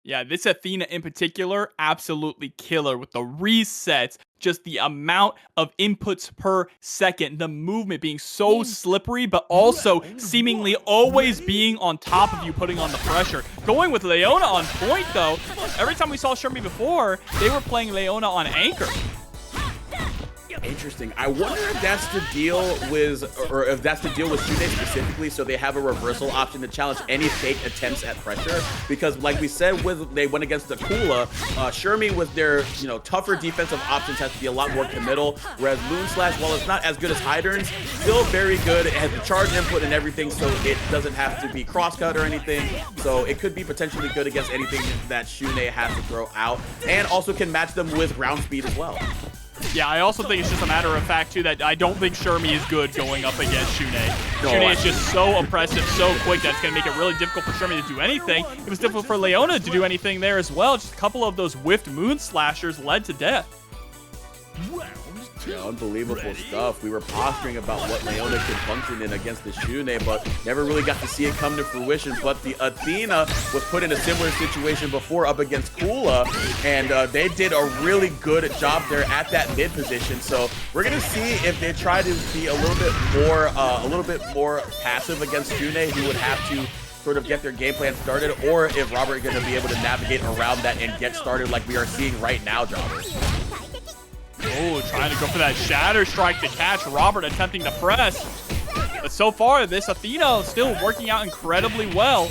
Yeah, this Athena in particular, absolutely killer with the resets, just the amount of inputs per second, the movement being so slippery, but also seemingly always being on top of you, putting on the pressure. Going with Leona on point, though, every time we saw Shermie before, they were playing Leona on anchor. Interesting. I wonder if that's the deal with, or if that's the deal with Shun'Ei specifically, so they have a reversal option to challenge any fake attempts at pressure. Because, like we said, they went against the Kula. Shermie, with their tougher defensive options, has to be a lot more committal. Whereas Moon Slash, while it's not as good as Heidern's, still very good. It has the charge input and everything, so it doesn't have to be crosscut or anything. So it could be potentially good against anything that Shun'Ei has to throw out, and also can match them with ground speed as well. Yeah, I also think it's just a matter of fact, too, that I don't think Shermie is good going up against Shun'Ei. Shun'Ei is just so oppressive, so quick, that's going to make it really difficult for Shermie to do anything. It was difficult for Leona to do anything there as well. Just a couple of those whiffed moon slashers led to death. Yeah, unbelievable stuff. We were posturing about what Leona could function in against the Shun'Ei, but never really got to see it come to fruition. But the Athena was put in a similar situation before up against Kula, and they did a really good job there at that mid position. So we're gonna see if they try to be a little bit more passive against Shun'Ei, who would have to sort of get their game plan started, or if Robert is going to be able to navigate around that and get started like we are seeing right now, jobbers. Oh, trying to go for that shatter strike to catch. Robert attempting to press. But so far, this Athena still working out incredibly well.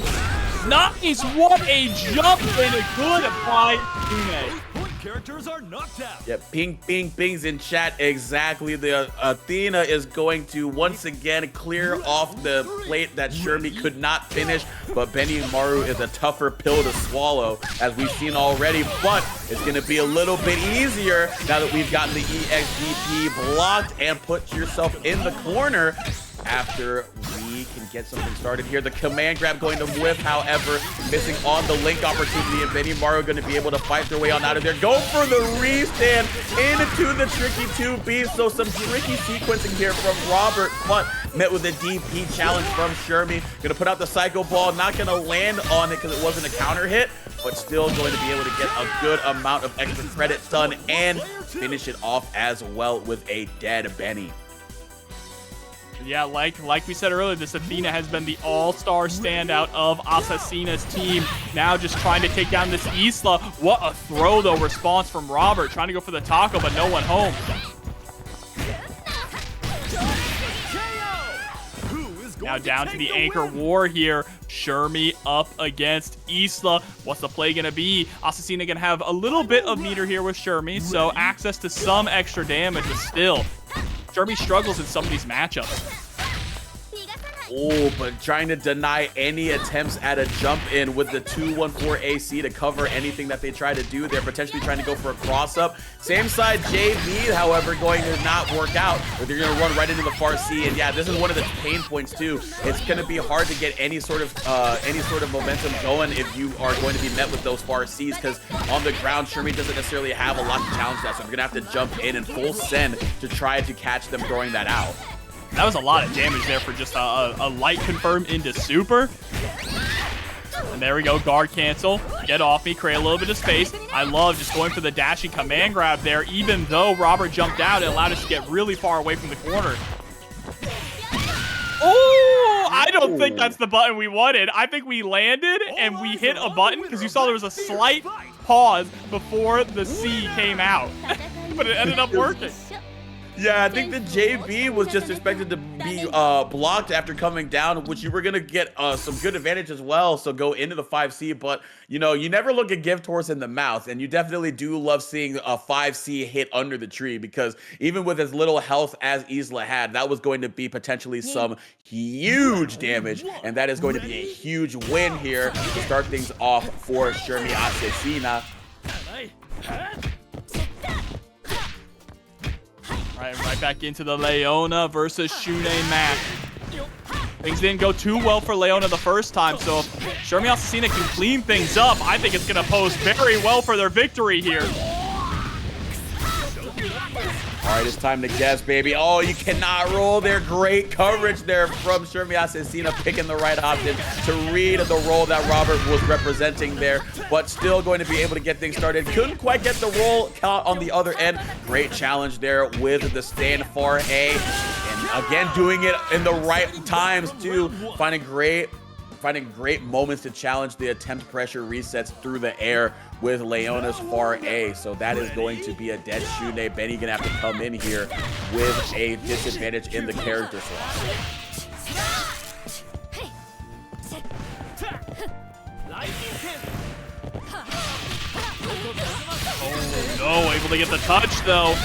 Nice! What a jump and a good applied Tourney. Characters are knocked out. Yeah, pings in chat. Exactly. The Athena is going to once again clear off the plate that Shermie could not finish, but Benimaru is a tougher pill to swallow, as we've seen already, but it's going to be a little bit easier now that we've gotten the EXDP blocked and put yourself in the corner. After we can get something started here, the command grab going to whiff, however, missing on the link opportunity, and Benimaru going to be able to fight their way on out of there. Go for the restand into the tricky 2B. So some tricky sequencing here from Robert, but met with a DP challenge from Shermie. Going to put out the Psycho Ball, not going to land on it because it wasn't a counter hit, but still going to be able to get a good amount of extra credit done and finish it off as well with a dead Benny. Yeah, like we said earlier, this Athena has been the all-star standout of Asesina's team. Now just trying to take down this Isla. What a throw, though, response from Robert. Trying to go for the taco, but no one home. Now down to the anchor war here. Shermie up against Isla. What's the play going to be? Asesina going to have a little bit of meter here with Shermie, so access to some extra damage, but still, Shermie struggles in some of these matchups. Oh, but trying to deny any attempts at a jump in with the 214 AC to cover anything that they try to do. They're potentially trying to go for a cross up. Same side JB, however, going to not work out. But they're going to run right into the far C. And yeah, this is one of the pain points too. It's going to be hard to get any sort of momentum going if you are going to be met with those far Cs, because on the ground, Shermie doesn't necessarily have a lot to challenge that. So I'm going to have to jump in and full send to try to catch them throwing that out. That was a lot of damage there for just a light confirm into super. And there we go, guard cancel. Get off me, create a little bit of space. I love just going for the dashing command grab there. Even though Robert jumped out, it allowed us to get really far away from the corner. Oh, I don't think that's the button we wanted. I think we landed and we hit a button because you saw there was a slight pause before the C came out. But it ended up working. Yeah, I think the JB was just expected to be blocked after coming down, which you were going to get some good advantage as well, so go into the 5C, but, you know, you never look a gift horse in the mouth, and you definitely do love seeing a 5C hit under the tree, because even with as little health as Isla had, that was going to be potentially some huge damage, and that is going to be a huge win here to start things off for Shermie Asesina. Right back into the Leona versus Shun'Ei match. Things didn't go too well for Leona the first time, so if Shermie Asesina can clean things up, I think it's going to pose very well for their victory here. All right, it's time to guess, baby. Oh, you cannot roll there. Great coverage there from Shermie Asesina, picking the right option to read the role that Robert was representing there, but still going to be able to get things started. Couldn't quite get the roll count on the other end. Great challenge there with the stand far A. And again, doing it in the right times too. Finding great moments to challenge the attempt pressure resets through the air with Leona's far A. So that is going to be a dead Shun'Ei. Benny gonna have to come in here with a disadvantage in the character slot. Oh no, able to get the touch though.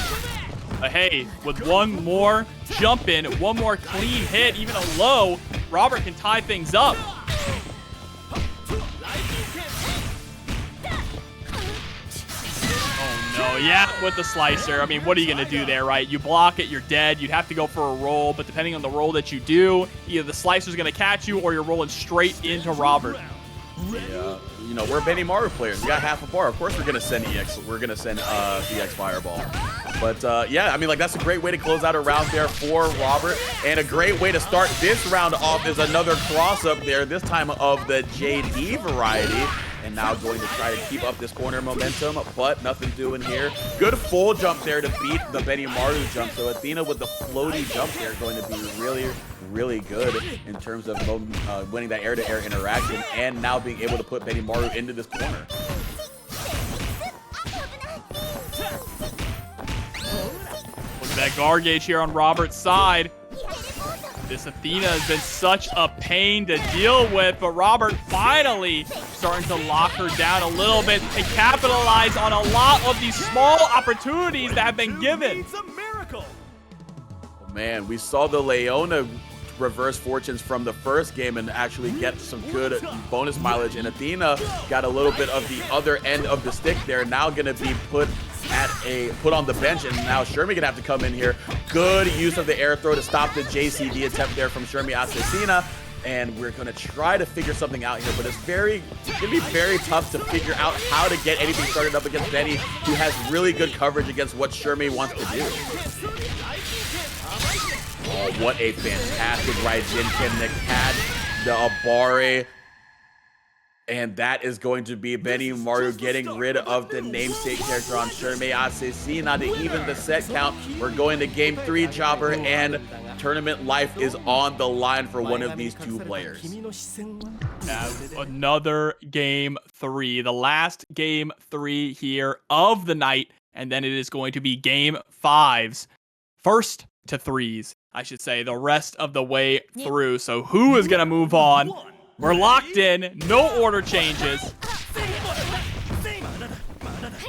Hey, with one more jump in, one more clean hit, even a low, Robert can tie things up. Oh, yeah, with the slicer. I mean, what are you going to do there, right? You block it, you're dead. You'd have to go for a roll, but depending on the roll that you do, either the slicer's going to catch you or you're rolling straight into Robert. Yeah, you know, we're Benimaru players. We got half a bar. Of course we're going to send EX. We're going to send EX Fireball. But, yeah, I mean, like, that's a great way to close out a round there for Robert. And a great way to start this round off is another cross-up there, this time of the JD variety. And now going to try to keep up this corner momentum, but nothing doing here. Good full jump there to beat the Benimaru jump. So Athena with the floaty jump there going to be really, really good in terms of winning that air-to-air interaction and now being able to put Benimaru into this corner. Look at that guard gauge here on Robert's side. This Athena has been such a pain to deal with, but Robert finally starting to lock her down a little bit and capitalize on a lot of these small opportunities that have been given. Oh, man, we saw the Leona reverse fortunes from the first game and actually get some good bonus mileage, and Athena got a little bit of the other end of the stick there, now gonna be put on the bench, and now Shermie gonna have to come in here. Good use of the air throw to stop the JCD attempt there from Shermie Asesina, and we're gonna try to figure something out here, but it's gonna be very tough to figure out how to get anything started up against Benny, who has really good coverage against what Shermie wants to do. Oh, what a fantastic Raijin can catch the Abare. And that is going to be Benimaru getting rid of the namesake character on Shermie Asesina to even the set count. We're going to game 3, Chopper, and tournament life is on the line for one of these two players. Another game 3, the last game 3 here of the night, and then it is going to be game 5s. First to 3s, I should say, the rest of the way through. So who is going to move on? We're locked in, no order changes.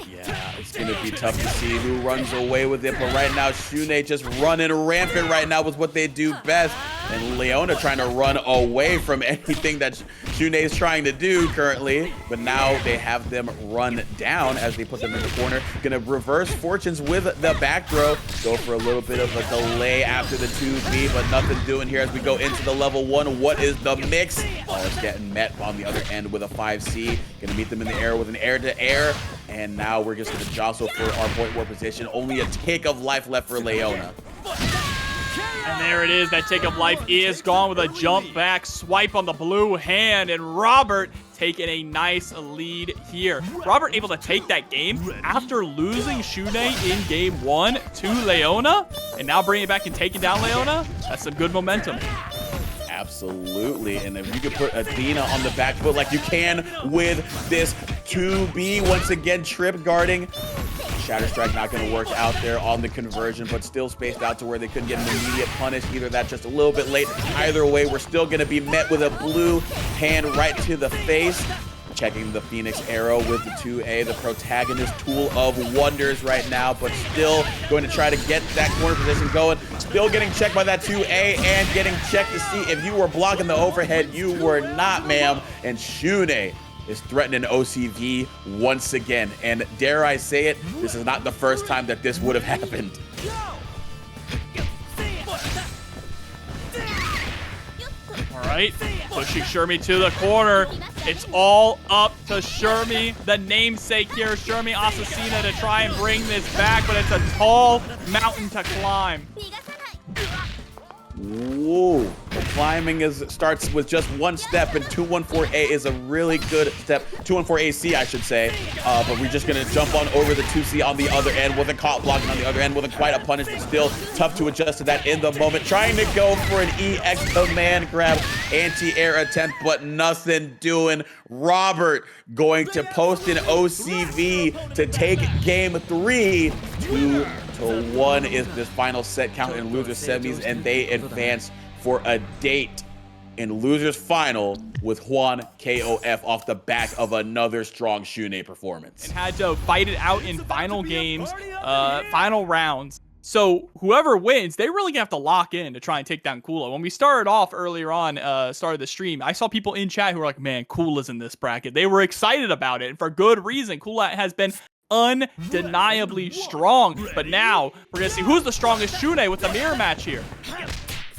Yeah, it's going to be tough to see who runs away with it, but right now Shun'Ei just running rampant right now with what they do best, and Leona trying to run away from anything that Shun'Ei is trying to do currently, but now they have them run down as they put them in the corner. Gonna reverse fortunes with the back throw, go for a little bit of a delay after the 2B, but nothing doing here as we go into the level 1. What is the mix? Oh, it's getting met on the other end with a 5C. Gonna meet them in the air with an air-to-air, and now we're just gonna jostle for our point war position. Only a tick of life left for Leona. And there it is. That take of life is gone with a jump back swipe on the blue hand. And Robert taking a nice lead here. Robert able to take that game after losing Shun'Ei in game 1 to Leona. And now bringing it back and taking down Leona. That's some good momentum. Absolutely, and if you could put Athena on the back foot like you can with this 2B, once again, trip guarding. Shatter Strike not going to work out there on the conversion, but still spaced out to where they couldn't get an immediate punish. Either that just a little bit late. Either way, we're still going to be met with a blue hand right to the face. Checking the Phoenix Arrow with the 2A, the protagonist tool of wonders right now, but still going to try to get that corner position going. Still getting checked by that 2A and getting checked to see if you were blocking the overhead. You were not, ma'am. And Shun'Ei is threatening OCV once again. And dare I say it, this is not the first time that this would have happened. right? Pushing Shermie to the corner. It's all up to Shermie, the namesake here. Shermie Asesina to try and bring this back, but it's a tall mountain to climb. Whoa. The climbing starts with just one step, and 214A is a really good step. 214AC, I should say. But we're just going to jump on over the 2C on the other end. Wasn't caught blocking on the other end. Wasn't quite a punish, but still tough to adjust to that in the moment. Trying to go for an EX command grab, anti-air attempt, but nothing doing. Robert going to post an OCV to take game 3. 2-1 is this final set count in losers semis, and they advance for a date in losers final with Juan KOF off the back of another strong Shun'Ei performance. And had to fight it out in final games, final rounds. So whoever wins, they really have to lock in to try and take down Kula. When we started off earlier on, started the stream, I saw people in chat who were like, man, Kula's in this bracket. They were excited about it, and for good reason. Kula has been undeniably strong. But now, we're going to see who's the strongest Shun'Ei with the mirror match here.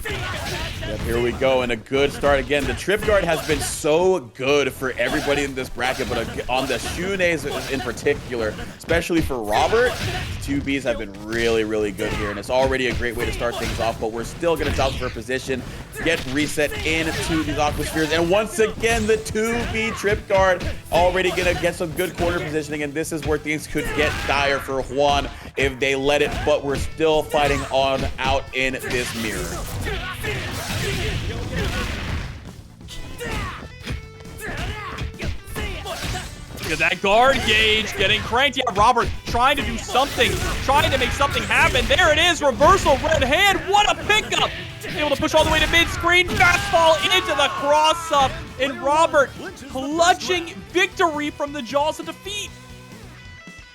Yep, here we go, and a good start again. The trip guard has been so good for everybody in this bracket, but on the Shun'Eis in particular, especially for Robert, the 2Bs have been really, really good here, and it's already a great way to start things off, but we're still going to jump for position, get reset into these aquaspheres, and once again, the 2B trip guard already going to get some good corner positioning, and this is where things could get dire for Juan if they let it, but we're still fighting on out in this mirror. Look at that guard gauge getting cranked. Yeah, Robert trying to do something, trying to make something happen. There it is, reversal, red hand. What a pickup! Able to push all the way to mid-screen, fastball into the cross-up, and Robert clutching victory from the jaws of defeat.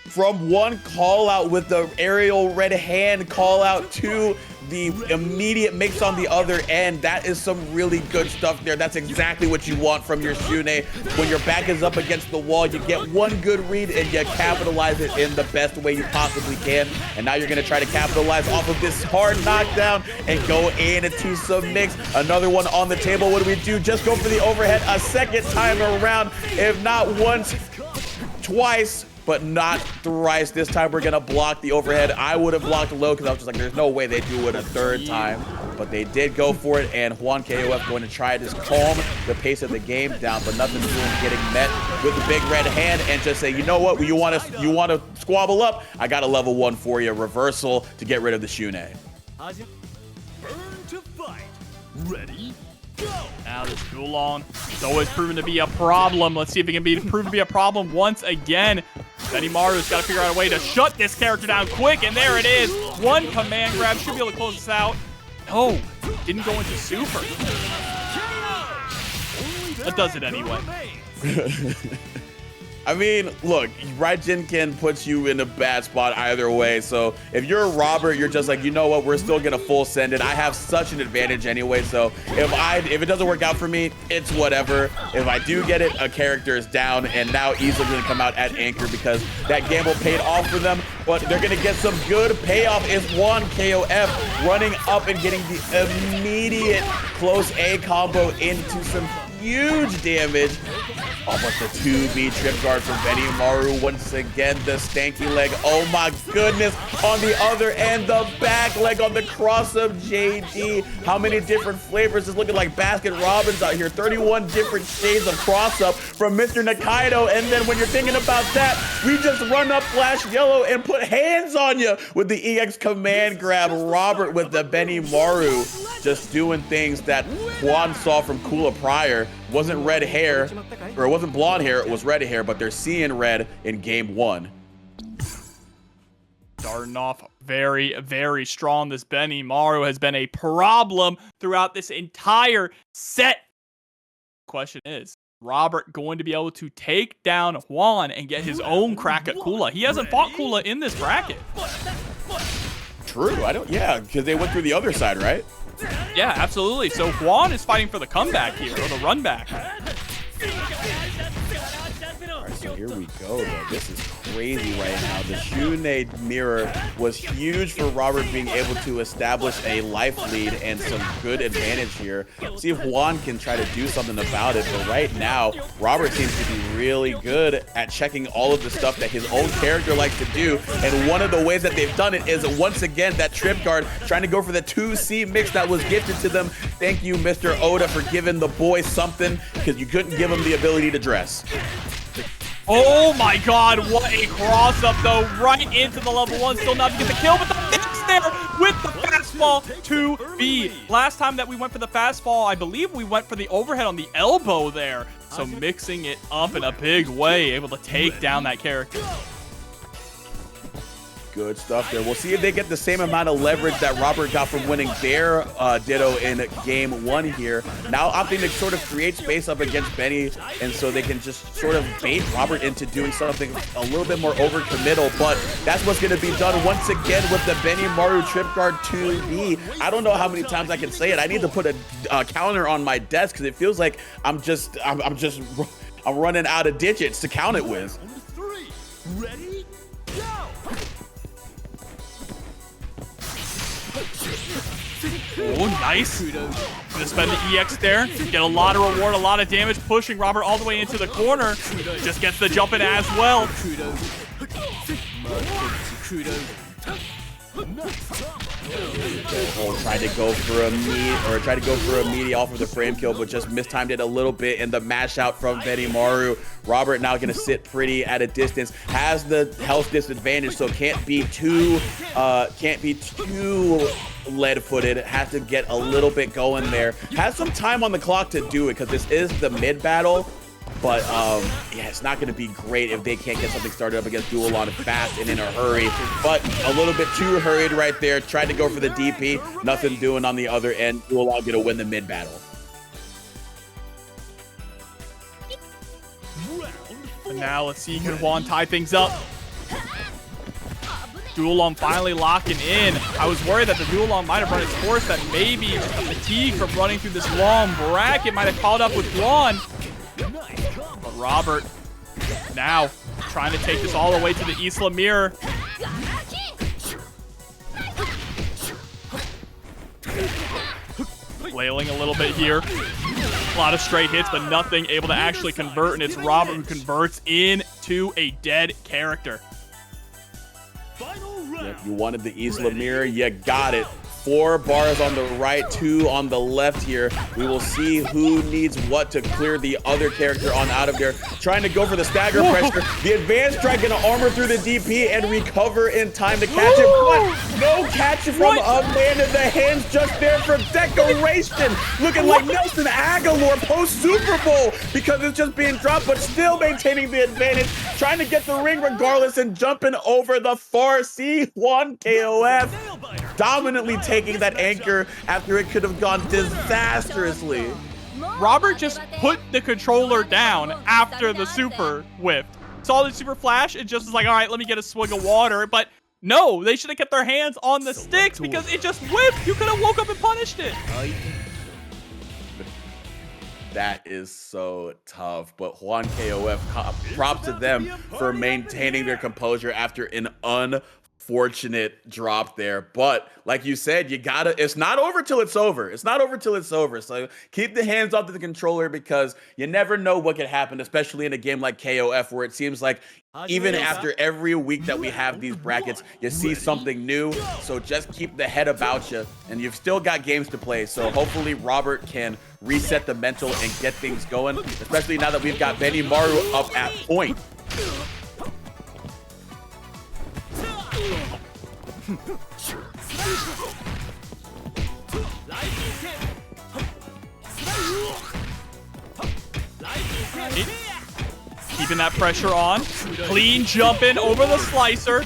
From one call out with the aerial red hand call out to the immediate mix on the other end, that is some really good stuff there. That's exactly what you want from your Shun'Ei. When your back is up against the wall, you get one good read and you capitalize it in the best way you possibly can. And now you're going to try to capitalize off of this hard knockdown and go into some mix. Another one on the table. What do? Just go for the overhead a second time around. If not once, twice, but not thrice. This time we're gonna block the overhead. I would have blocked low because I was just like, there's no way they do it a third time, but they did go for it, and Juan KOF going to try to just calm the pace of the game down, but nothing doing getting met with the big red hand and just say, you know what, you want to squabble up? I got a level 1 for you, reversal to get rid of the Shun'Ei. Burn to fight. Ready? Now this Gulon is always proven to be a problem. Let's see if it can be proven to be a problem once again. Benimaru's got to figure out a way to shut this character down quick, and there it is. One command grab, should be able to close this out. No, didn't go into super. That does it anyway. I mean, look, Raijin can put you in a bad spot either way. So if you're Robert, you're just like, you know what, we're still gonna full send it. I have such an advantage anyway. So if it doesn't work out for me, it's whatever. If I do get it, a character is down, and now Isla gonna come out at anchor because that gamble paid off for them. But they're gonna get some good payoff. Is Juan KOF running up and getting the immediate close A combo into some huge damage. Oh, but the 2B trip guard from Benimaru once again, the stanky leg. Oh my goodness. On the other end, the back leg on the cross-up JD. How many different flavors? It's looking like Baskin Robbins out here. 31 different shades of cross-up from Mr. Nakaido. And then when you're thinking about that, we just run up Flash Yellow and put hands on you with the EX command grab. Robert with the Benimaru just doing things that Juan saw from Kula prior. Wasn't red hair, or it wasn't blonde hair, it was red hair, but they're seeing red in game 1. Starting off very, very strong. This Benimaru has been a problem throughout this entire set. Question is, Robert going to be able to take down Juan and get his own crack at Kula? He hasn't fought Kula in this bracket. True, yeah, because they went through the other side, right? Yeah, absolutely. So Juan is fighting for the comeback here, or the run back. Right, so Here we go, though. This is crazy right now. The Shun'Ei mirror was huge for Robert being able to establish a life lead and some good advantage here. See if Juan can try to do something about it. But right now, Robert seems to be really good at checking all of the stuff that his own character likes to do. And one of the ways that they've done it is once again that trip guard trying to go for the 2C mix that was gifted to them. Thank you, Mr. Oda, for giving the boy something, because you couldn't give him the ability to dress. Oh my god, what a cross-up though, right into the level 1, still not to get the kill, but the mix there with the fastball 2B. Last time that we went for the fastball, I believe we went for the overhead on the elbow there. So mixing it up in a big way, able to take down that character. Good stuff there. We'll see if they get the same amount of leverage that Robert got from winning their Ditto in game 1 here. Now opting to sort of create space up against Benny, and so they can just sort of bait Robert into doing something a little bit more overcommittal, but that's what's going to be done once again with the Benimaru Trip Guard 2B. I don't know how many times I can say it. I need to put a counter on my desk because it feels like I'm running out of digits to count it with. Ready, go! Oh, nice. Gonna spend the EX there. Get a lot of reward, a lot of damage, pushing Robert all the way into the corner. Just gets the jump in as well. Tried to go for a meaty off of the frame kill, but just mistimed it a little bit in the mash out from Benimaru. Robert now gonna sit pretty at a distance, has the health disadvantage, so can't be too lead-footed. Has to get a little bit going there. Has some time on the clock to do it because this is the mid battle. But yeah, it's not going to be great if they can't get something started up against Duelon fast and in a hurry. But a little bit too hurried right there. Tried to go for the DP. Nothing doing on the other end. Duelon going to win the mid battle. And now let's see, can Juan tie things up? Duelon finally locking in. I was worried that the Duelon might have run its course, that maybe the fatigue from running through this long bracket might have caught up with Juan. But Robert now trying to take this all the way to the Isla mirror. Flailing a little bit here. A lot of straight hits, but nothing able to actually convert, and it's Robert who converts into a dead character. Yep, you wanted the Isla mirror, you got it. 4 bars on the right, 2 on the left here. We will see who needs what to clear the other character on out of there. Trying to go for the stagger pressure. The advanced strike gonna armor through the DP and recover in time to catch it. But no catch from Amanda. The hands just there for decoration. Looking like Nelson Aguilar post Super Bowl because it's just being dropped, but still maintaining the advantage. Trying to get the ring regardless and jumping over the far C1 KOF. Dominantly taking that anchor after it could have gone disastrously. Robert just put the controller down after the super whip. Saw the super flash and just was like, all right, let me get a swig of water. But no, they should have kept their hands on the sticks because it just whipped. You could have woke up and punished it. That is so tough, but Juan KOF, props to them for maintaining their composure after an unfortunate drop there. But like you said, you gotta, it's not over till it's over. It's not over till it's over. So keep the hands off the controller because you never know what could happen, especially in a game like KOF where it seems like even after every week that we have these brackets, you see something new. So just keep the head about you, and you've still got games to play. So hopefully Robert can reset the mental and get things going, especially now that we've got Benimaru up at point. Keeping that pressure on. Clean jumping over the slicer.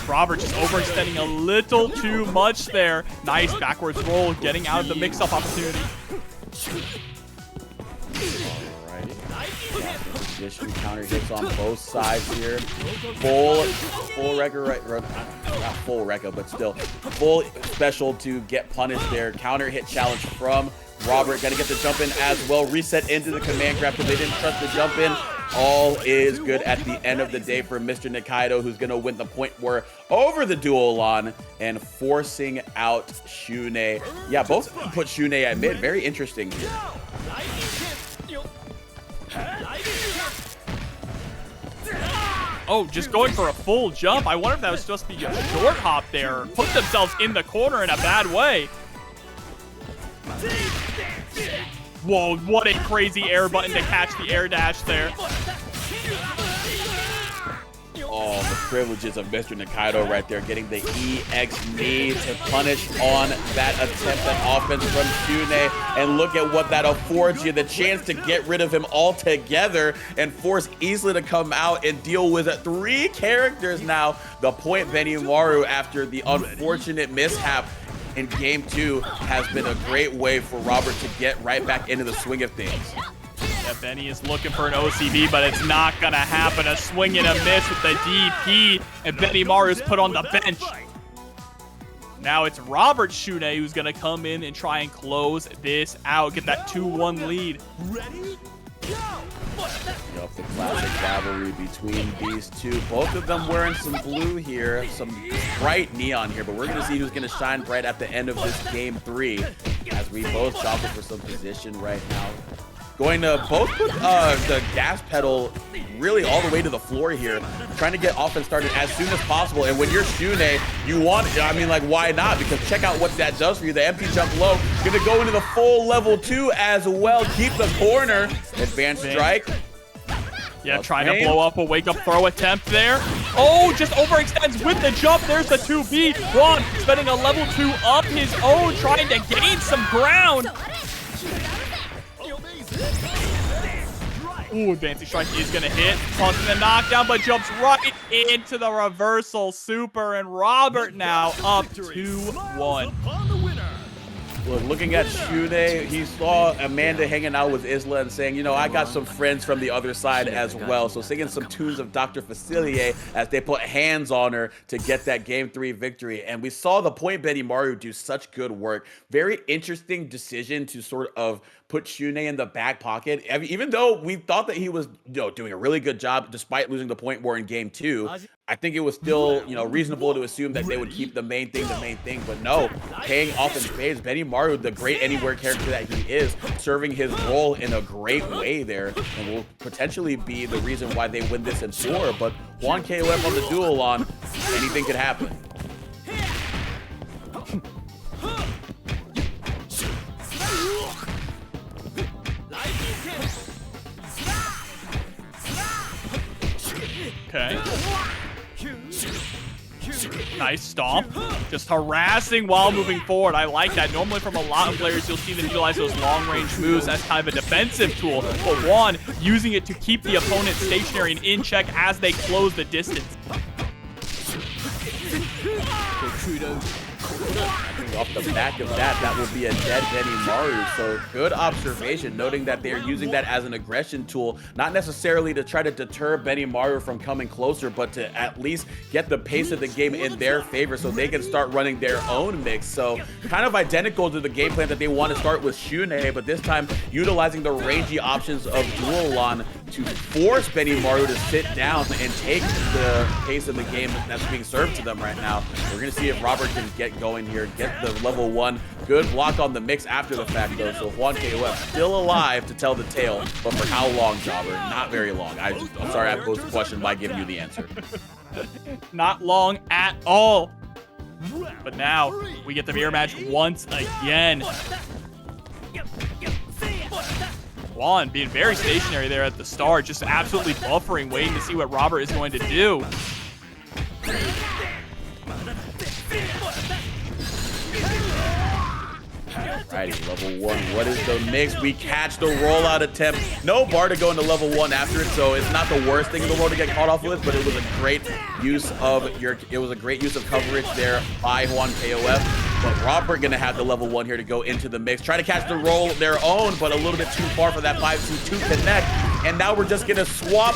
Robert just overextending a little too much there. Nice backwards roll, getting out of the mix-up opportunity. Position counter hits on both sides here. Full record, not full record, but still full special to get punished there. Counter hit challenge from Robert. Gonna get the jump in as well. Reset into the command grab because they didn't trust the jump in. all is good at the end of the day for Mr. Nikaido, who's going to win the point war over the duel-on and forcing out Shun'Ei. Yeah, both put Shun'Ei at mid. Very interesting here. Oh, just going for a full jump. I wonder if that was supposed to be a short hop there. Put themselves in the corner in a bad way. Whoa, what a crazy air button to catch the air dash there. Oh, the privileges of Mr. Nikaido right there, getting the EX knee to punish on that attempt at offense from Shun'Ei. And look at what that affords you, the chance to get rid of him altogether and force Isla to come out and deal with 3 characters now. The point Benimaru, after the unfortunate mishap in game 2, has been a great way for Robert to get right back into the swing of things. Yeah, Benny is looking for an OCB, but it's not gonna happen. A swing and a miss with the DP, and Benimaru is put on the bench. Now it's Robert Shun'Ei who's gonna come in and try and close this out, get that 2-1 lead. Ready? Go! Yup, the classic rivalry between these two. Both of them wearing some blue here, some bright neon here, but we're going to see who's going to shine bright at the end of this game 3 as we both jostle for some position right now. Going to both put the gas pedal really all the way to the floor here, trying to get offense started as soon as possible. And when you're Shun'Ei, you want, I mean, like, why not? Because check out what that does for you. The empty jump low, gonna go into the full level 2 as well. Keep the corner. Advanced strike. Yeah, trying to blow up a wake-up throw attempt there. Oh, just overextends with the jump. There's the 2B. Juan spending a level 2 of his own, trying to gain some ground. Ooh, advancing strike is gonna hit. Tossing the knockdown, but jumps right into the reversal super. And Robert now up 2-1. Look, looking at Shun'Ei, he saw Amanda hanging out with Isla and saying, you know, I got some friends from the other side as well. So singing some tunes of Dr. Facilier as they put hands on her to get that game 3 victory. And we saw the point Benimaru do such good work. Very interesting decision to sort of put Shun'Ei in the back pocket. Even though we thought that he was, you know, doing a really good job despite losing the point war in game 2, I think it was still, you know, reasonable to assume that they would keep the main thing. But no, paying off in spades. Benimaru, the great anywhere character that he is, serving his role in a great way there, and will potentially be the reason why they win this in 4. But Juan KOF on the duel-on, anything could happen. Okay. Nice stomp. Just harassing while moving forward. I like that. Normally from a lot of players, you'll see them utilize those long-range moves as kind of a defensive tool. But Juan using it to keep the opponent stationary and in check as they close the distance. Off the back of that, that will be a dead Benimaru. So good observation, noting that they're using that as an aggression tool, not necessarily to try to deter Benimaru from coming closer, but to at least get the pace of the game in their favor so they can start running their own mix. So kind of identical to the game plan that they want to start with Shun'Ei, but this time utilizing the rangy options of duel-on to force Benimaru to sit down and take the pace of the game that's being served to them right now. We're going to see if Robert can get going here, get the level 1. Good block on the mix after the fact, though. So Juan KOF still alive to tell the tale, but for how long, Jobber? Not very long. I'm sorry I posed the question by giving you the answer. Not long at all. But now we get the mirror match once again. Juan being very stationary there at the start, just absolutely buffering, waiting to see what Robert is going to do. Alrighty, level 1. What is the mix? We catch the rollout attempt. No bar to go into level 1 after it, so it's not the worst thing in the world to get caught off with, but it was a great use of coverage there by Juan KOF. But Robert gonna have the level 1 here to go into the mix. Try to catch the roll their own, but a little bit too far for that 5C to connect. And now we're just gonna swap.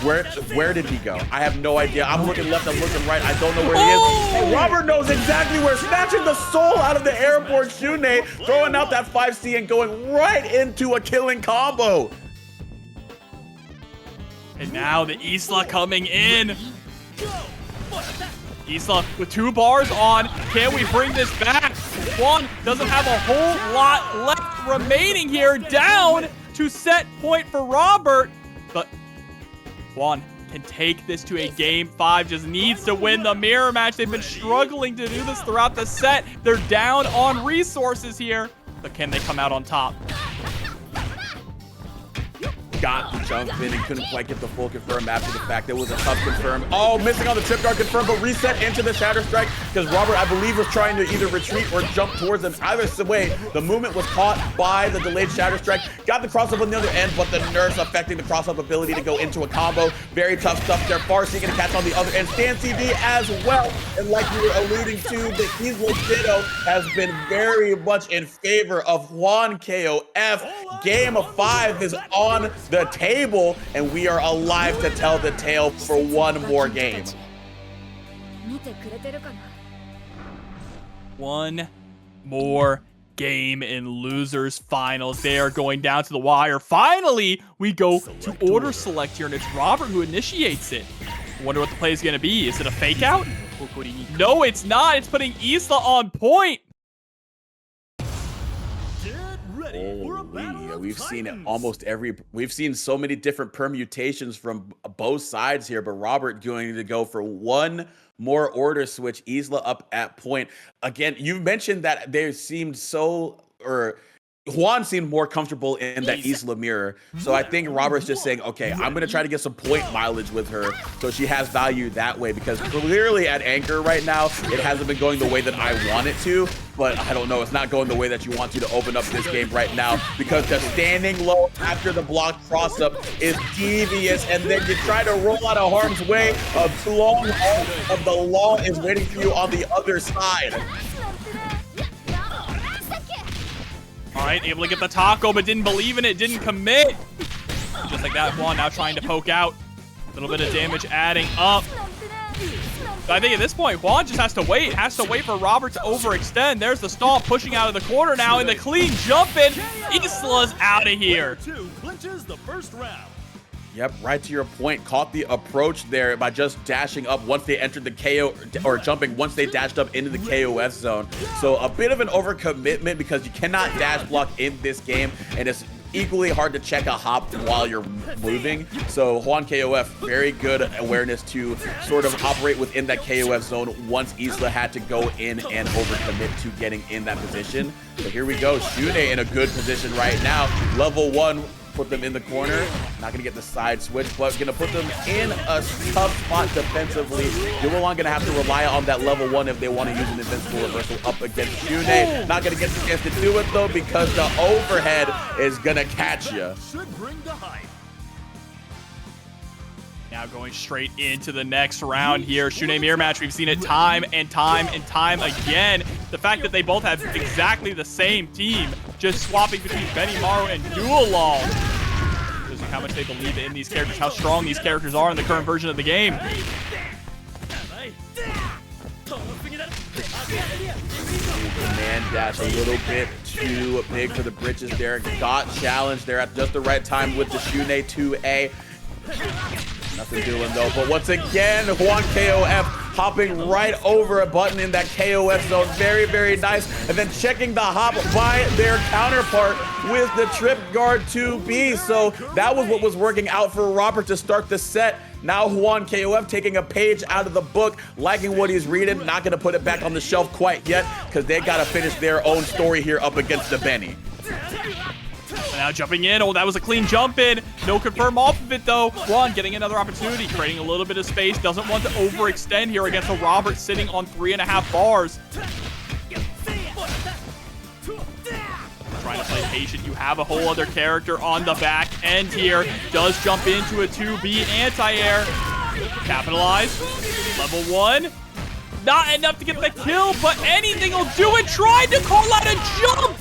Where did he go? I have no idea. I'm looking left, I'm looking right. I don't know where he is. And Robert knows exactly where. Snatching the soul out of the airborne Shun'Ei, throwing out that 5C and going right into a killing combo. And now the Isla coming in. Isla with 2 bars on. Can we bring this back? Juan doesn't have a whole lot left remaining here. Down to set point for Robert. But Juan can take this to a game 5. Just needs to win the mirror match. They've been struggling to do this throughout the set. They're down on resources here. But can they come out on top? Got the jump in and couldn't quite get the full confirm after the fact. There was a tough confirm. Oh, missing on the trip guard confirm, but reset into the Shatter Strike because Robert, I believe, was trying to either retreat or jump towards him. Either way, the movement was caught by the delayed Shatter Strike. Got the cross up on the other end, but the nerfs affecting the cross up ability to go into a combo. Very tough stuff there. Farsi gonna catch on the other end. Stand CD as well. And like you were alluding to, the Isla Ditto has been very much in favor of Juan KOF. Game of 5 is on the table, and we are alive to tell the tale for one more game. One more game in losers finals. They are going down to the wire. Finally, we go to order select here, and it's Robert who initiates it. I wonder what the play is going to be. Is it a fake out? No, it's not. It's putting Isla on point. We've seen almost we've seen so many different permutations from both sides here, but Robert going to go for one more order switch. Isla up at point. Again, you mentioned that they seemed Juan seemed more comfortable in that Isla mirror. So I think Robert's just saying, okay, I'm going to try to get some point mileage with her so she has value that way, because clearly at Anchor right now, it hasn't been going the way that I want it to. But I don't know, it's not going the way that you want to open up this game right now, because the standing low after the block cross-up is devious, and then you try to roll out of harm's way. A long arm of the law is waiting for you on the other side. All right, able to get the taco, but didn't believe in it, didn't commit. Just like that, Juan now trying to poke out. A little bit of damage adding up. But I think at this point, Juan just has to wait for Robert to overextend. There's the stomp pushing out of the corner now, and the clean jump in. Isla's out of here. Clinches the first round. Yep, right to your point. Caught the approach there by just dashing up once they entered the KO, or jumping once they dashed up into the KOF zone. So a bit of an overcommitment, because you cannot dash block in this game, and it's equally hard to check a hop while you're moving. So Juan KOF, very good awareness to sort of operate within that KOF zone once Isla had to go in and overcommit to getting in that position. So here we go. Shun'Ei in a good position right now. Level 1. Put them in the corner. Not gonna get the side switch, but gonna put them in a tough spot defensively. Juan gonna have to rely on that level 1 if they want to use an invincible reversal up against Shun'Ei. Not gonna get the chance to do it though, because the overhead is gonna catch you. Should bring the hype. Now going straight into the next round here. Shun'Ei mirror match. We've seen it time and time and time again. The fact that they both have exactly the same team, just swapping between Benimaru and Duolong. Shows you how much they believe in these characters, how strong these characters are in the current version of the game. Man dash a little bit too big for the britches there. Got challenged there at just the right time with the Shun'Ei 2A. Nothing doing though, but once again, Juan KOF hopping right over a button in that KOF zone. Very, very nice. And then checking the hop by their counterpart with the trip guard 2B. So that was what was working out for Robert to start the set. Now Juan KOF taking a page out of the book, liking what he's reading, not gonna put it back on the shelf quite yet, because they gotta finish their own story here up against the Benny. Now jumping in. Oh, that was a clean jump in. No confirm off of it, though. Juan getting another opportunity, creating a little bit of space. Doesn't want to overextend here against a Robert sitting on 3.5 bars. Trying to play patient. You have a whole other character on the back end here. Does jump into a 2B anti-air. Capitalize. Level 1. Not enough to get the kill, but anything will do it. Tried to call out a jump.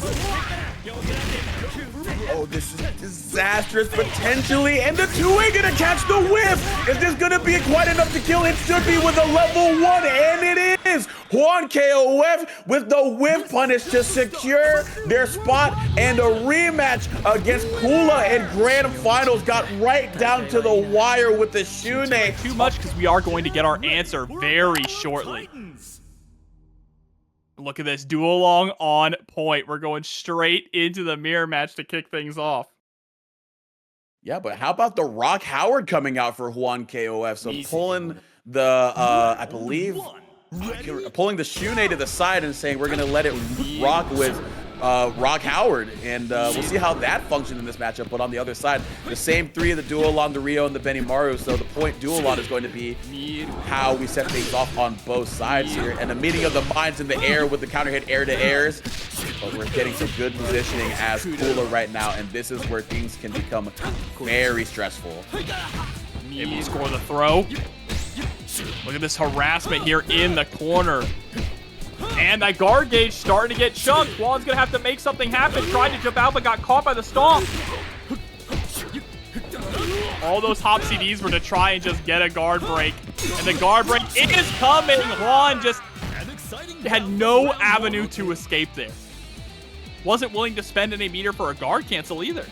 Oh, this is disastrous potentially, and the 2A gonna catch the whiff. Is this gonna be quite enough to kill? It should be with a level 1, and it is Juan KOF with the whip punish to secure their spot, and a rematch against Kula in Grand Finals got right down to the wire with the Shun'Ei. Too much, because we are going to get our answer very shortly. Look at this, duel long on point. We're going straight into the mirror match to kick things off. Yeah, but how about the Rock Howard coming out for Juan KOF? So pulling the, I believe, pulling the Shun'Ei to the side and saying we're going to let it rock with Rock Howard. And we'll see how that functions in this matchup. But on the other side, the same three of the duel-on, the Rio and the Benimaru. So the point duel-on is going to be how we set things off on both sides here. And a meeting of the minds in the air with the counter hit air-to-airs. But we're getting some good positioning as Kula right now. And this is where things can become very stressful. Able to score the throw. Look at this harassment here in the corner. And that guard gauge starting to get chunked. Juan's going to have to make something happen. Tried to jump out, but got caught by the stomp. All those hop CDs were to try and just get a guard break. And the guard break is coming. Juan just had no avenue to escape there. Wasn't willing to spend any meter for a guard cancel either.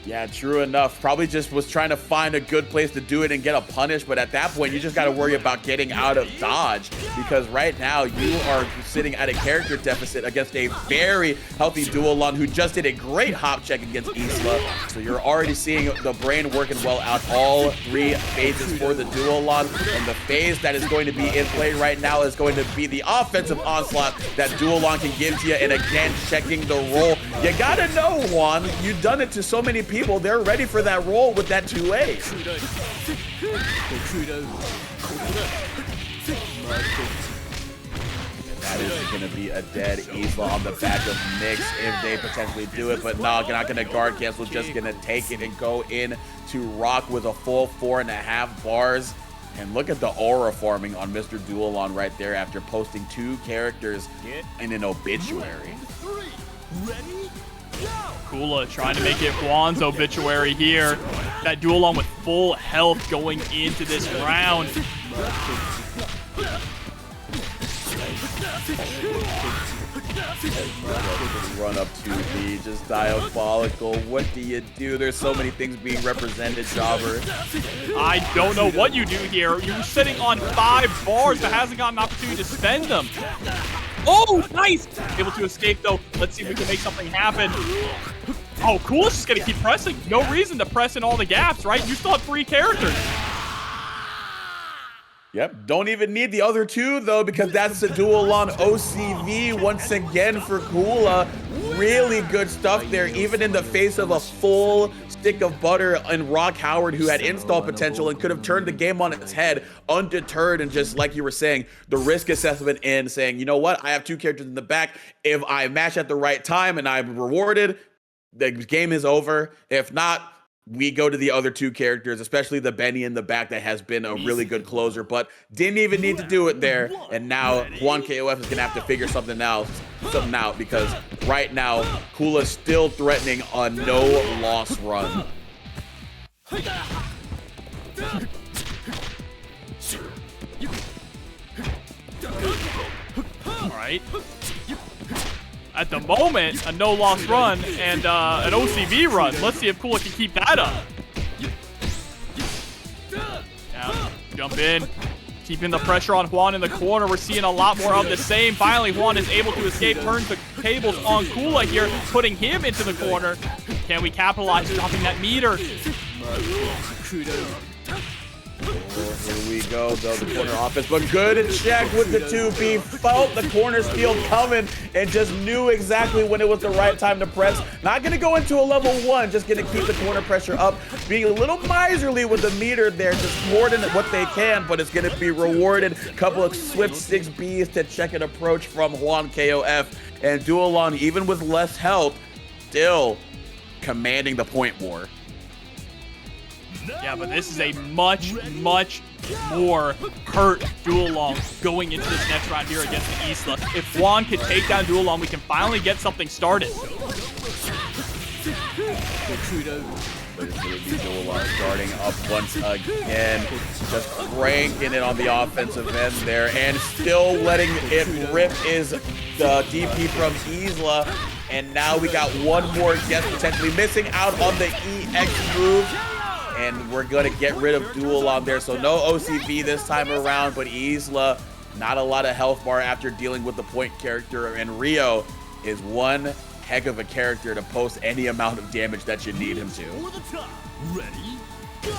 Yeah, true enough. Probably just was trying to find a good place to do it and get a punish, but at that point, you just got to worry about getting out of dodge, because right now you are sitting at a character deficit against a very healthy duel-on who just did a great hop check against Isla. So you're already seeing the brain working well out all three phases for the duel-on, and the phase that is going to be in play right now is going to be the offensive onslaught that duel-on can give to you, and again, checking the roll. You got to know, Juan, you've done it to so many people. They're ready for that roll with that 2A. That is going to be a dead Isla on the back of Mix if they potentially do it, but no, not going to guard cancel, just going to take it and go in to rock with a full 4.5 bars. And look at the aura forming on Mr. Duel-on right there after posting 2 characters in an obituary. Kula trying to make it Juan's obituary here. That duel-on with full health going into this round. Run up to the just diabolical. What do you do? There's so many things being represented, Jobber. I don't know what you do here. You're sitting on 5 bars but hasn't got an opportunity to spend them. Oh, nice! Able to escape, though. Let's see if we can make something happen. Oh, Kula's just going to keep pressing. No reason to press in all the gaps, right? You still have 3 characters. Yep, don't even need the other 2, though, because that's the duel-on OCV once again for Kula. Really good stuff there, even in the face of a full stick of butter and Rock Howard, who had install potential and could have turned the game on its head, undeterred, and just like you were saying, the risk assessment in saying, you know what, I have 2 characters in the back. If I match at the right time and I'm rewarded, the game is over. If not, we go to the other 2 characters, especially the Benny in the back that has been a really good closer, but didn't even need to do it there. And now Juan KOF is gonna have to figure something out because right now Kula's still threatening a no-loss run. All right. At the moment, a no-loss run and an OCV run. Let's see if Kula can keep that up. Yeah, jump in. Keeping the pressure on Juan in the corner. We're seeing a lot more of the same. Finally, Juan is able to escape, turns the tables on Kula here, putting him into the corner. Can we capitalize, dropping that meter? Oh, here we go, though, the corner offense, but good check with the 2B, felt the corner steal coming and just knew exactly when it was the right time to press. Not going to go into a level 1, just going to keep the corner pressure up, being a little miserly with the meter there, just more than what they can, but it's going to be rewarded. Couple of swift 6Bs to check an approach from Juan KOF, and duel-on, even with less health, still commanding the point war. Yeah, but this is a much, much more hurt duel-on going into this next round here against the Isla. If Juan can take down duel-on, we can finally get something started. But it's going to be Dolores starting up once again. Just cranking it on the offensive end there. And still letting it rip is the DP from Isla. And now we got one more guest potentially missing out on the EX move. And we're going to get rid of Duel on there. So no OCV this time around, but Isla, not a lot of health bar after dealing with the point character. And Rio is one heck of a character to post any amount of damage that you need him to. For the top. Ready, go!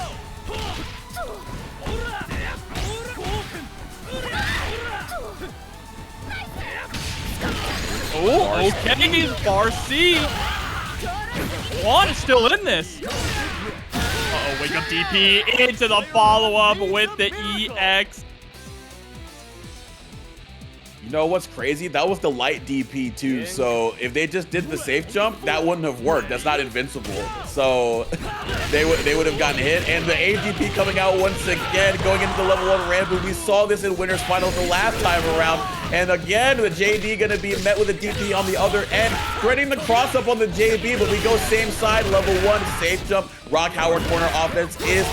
Oh, okay, Bar C. Juan is still in this. Uh-oh, wake up DP into the follow-up with the EX. You know what's crazy? That was the light DP too. So if they just did the safe jump, that wouldn't have worked. That's not invincible. So they would have gotten hit. And the ADP coming out once again, going into the level 1 ramp. We saw this in winners finals the last time around. And again, the JD gonna be met with a DP on the other end, threading the cross up on the JB, but we go same side, level 1 safe jump. Rock Howard corner offense is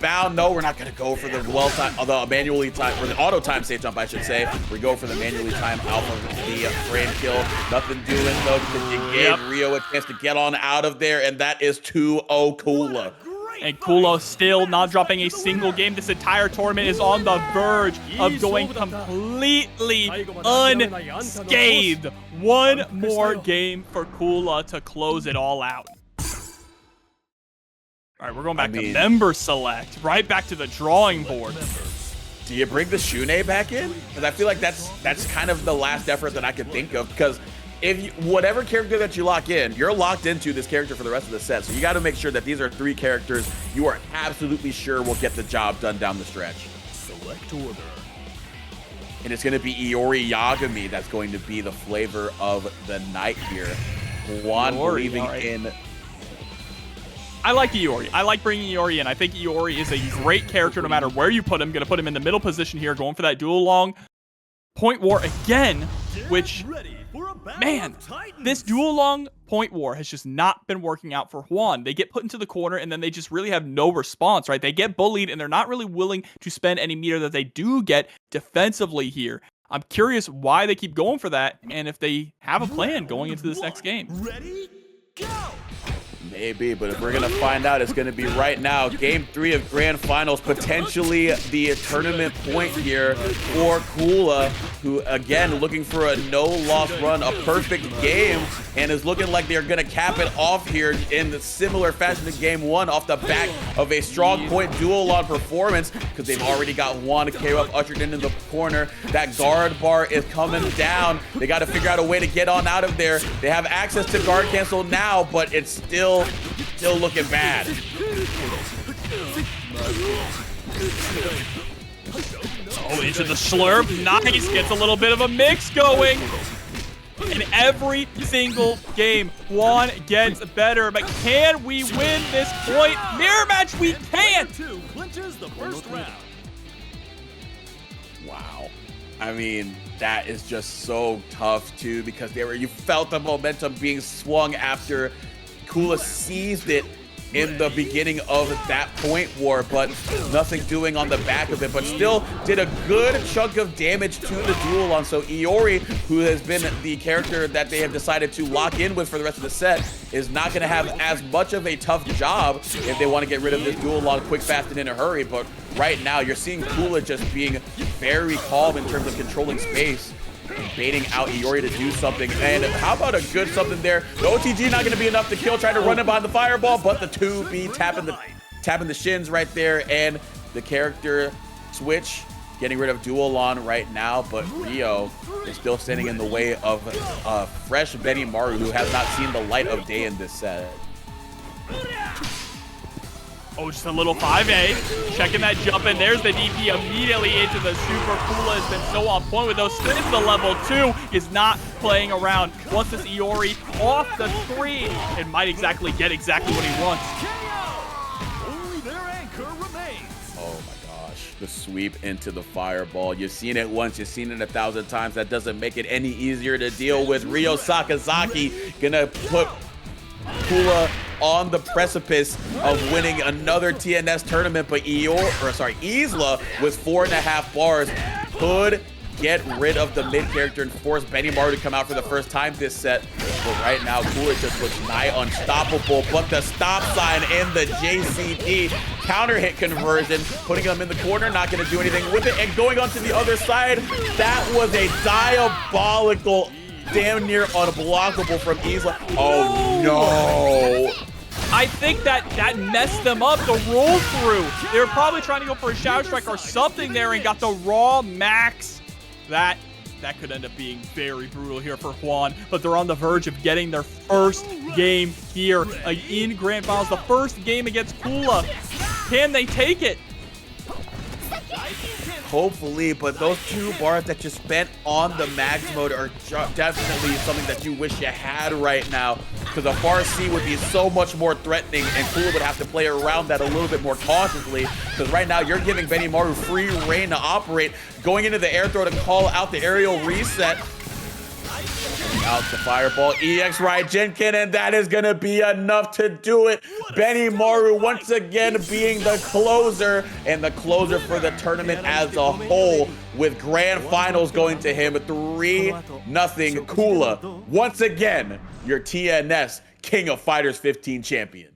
bound. No, we're not gonna go for the the manually time, or the auto time safe jump, I should say. We go for the manually time alpha, the frame kill. Nothing doing though, because you gave Rio a chance to get on out of there, and that is 2-0 Kula. And Kula still not dropping a single game. This entire tournament is on the verge of going completely unscathed. One more game for Kula to close it all out. All right, we're going back to member select, right back to the drawing board. Do you bring the Shun'Ei back in? Because I feel like that's kind of the last effort that I could think of. Because if whatever character that you lock in, you're locked into this character for the rest of the set. So you got to make sure that these are 3 characters you are absolutely sure will get the job done down the stretch. Select order. And it's going to be Iori Yagami that's going to be the flavor of the night here. Juan believing in... I like Iori. I like bringing Iori in. I think Iori is a great character no matter where you put him. Going to put him in the middle position here, going for that dual long point war again, which, man, this dual long point war has just not been working out for Juan. They get put into the corner and then they just really have no response, right? They get bullied and they're not really willing to spend any meter that they do get defensively here. I'm curious why they keep going for that and if they have a plan going into this next game. Ready, go! Maybe, but if we're going to find out, it's going to be right now. Game 3 of Grand Finals, potentially the tournament point here for Kula, who, again, looking for a no-loss run, a perfect game, and is looking like they're going to cap it off here in the similar fashion to Game 1 off the back of a strong point duel on performance, because they've already got Juan KO up ushered into the corner. That guard bar is coming down. They got to figure out a way to get on out of there. They have access to guard cancel now, but it's still looking bad. Oh, into the slurp. Nice. Gets a little bit of a mix going. In every single game, Juan gets better. But can we win this point mirror match? We can. Clinches the first round. Wow. I mean, that is just so tough too, because you felt the momentum being swung after Kula seized it in the beginning of that point war, but nothing doing on the back of it, but still did a good chunk of damage to the duel on. So Iori, who has been the character that they have decided to lock in with for the rest of the set, is not going to have as much of a tough job if they want to get rid of this duel on quick, fast, and in a hurry. But right now, you're seeing Kula just being very calm in terms of controlling space, baiting out Iori to do something. And how about a good something there? The OTG not going to be enough to kill, trying to run it behind the fireball, but the 2B tapping the shins right there, and the character switch getting rid of duel on right now. But Rio is still standing in the way of fresh Benimaru, who has not seen the light of day in this set. Oh, just a little 5A. Checking that jump in. There's the DP immediately into the super. Kula has been so on point with those spins. The level 2 is not playing around. Once this Iori off the screen, it might exactly get exactly what he wants. Only their anchor remains. Oh my gosh. The sweep into the fireball. You've seen it once, you've seen it 1,000 times. That doesn't make it any easier to deal with. Rio Sakazaki gonna put Kula on the precipice of winning another TNS tournament, but Isla with 4.5 bars could get rid of the mid character and force Benimaru to come out for the first time this set. But right now, Kula just looks nigh unstoppable. But the stop sign and the JCD counter hit conversion, putting him in the corner, not going to do anything with it. And going on to the other side, that was a diabolical, damn near unblockable from Isla. Oh no! I think that messed them up, the roll through. They were probably trying to go for a Shadow Strike or something there and got the raw max. That could end up being very brutal here for Juan, but they're on the verge of getting their first game here in Grand Finals, the first game against Kula. Can they take it? Hopefully, but those 2 bars that you spent on the max mode are definitely something that you wish you had right now, because a far C would be so much more threatening, and Kula would have to play around that a little bit more cautiously, because right now you're giving Benimaru free reign to operate, going into the air throw to call out the aerial reset. Out the fireball, EX Raijinkin, and that is going to be enough to do it. Benimaru once again being the closer, and the closer for the tournament as a whole, with grand finals going to him, 3-0 Kula. Once again, your TNS King of Fighters 15 champion.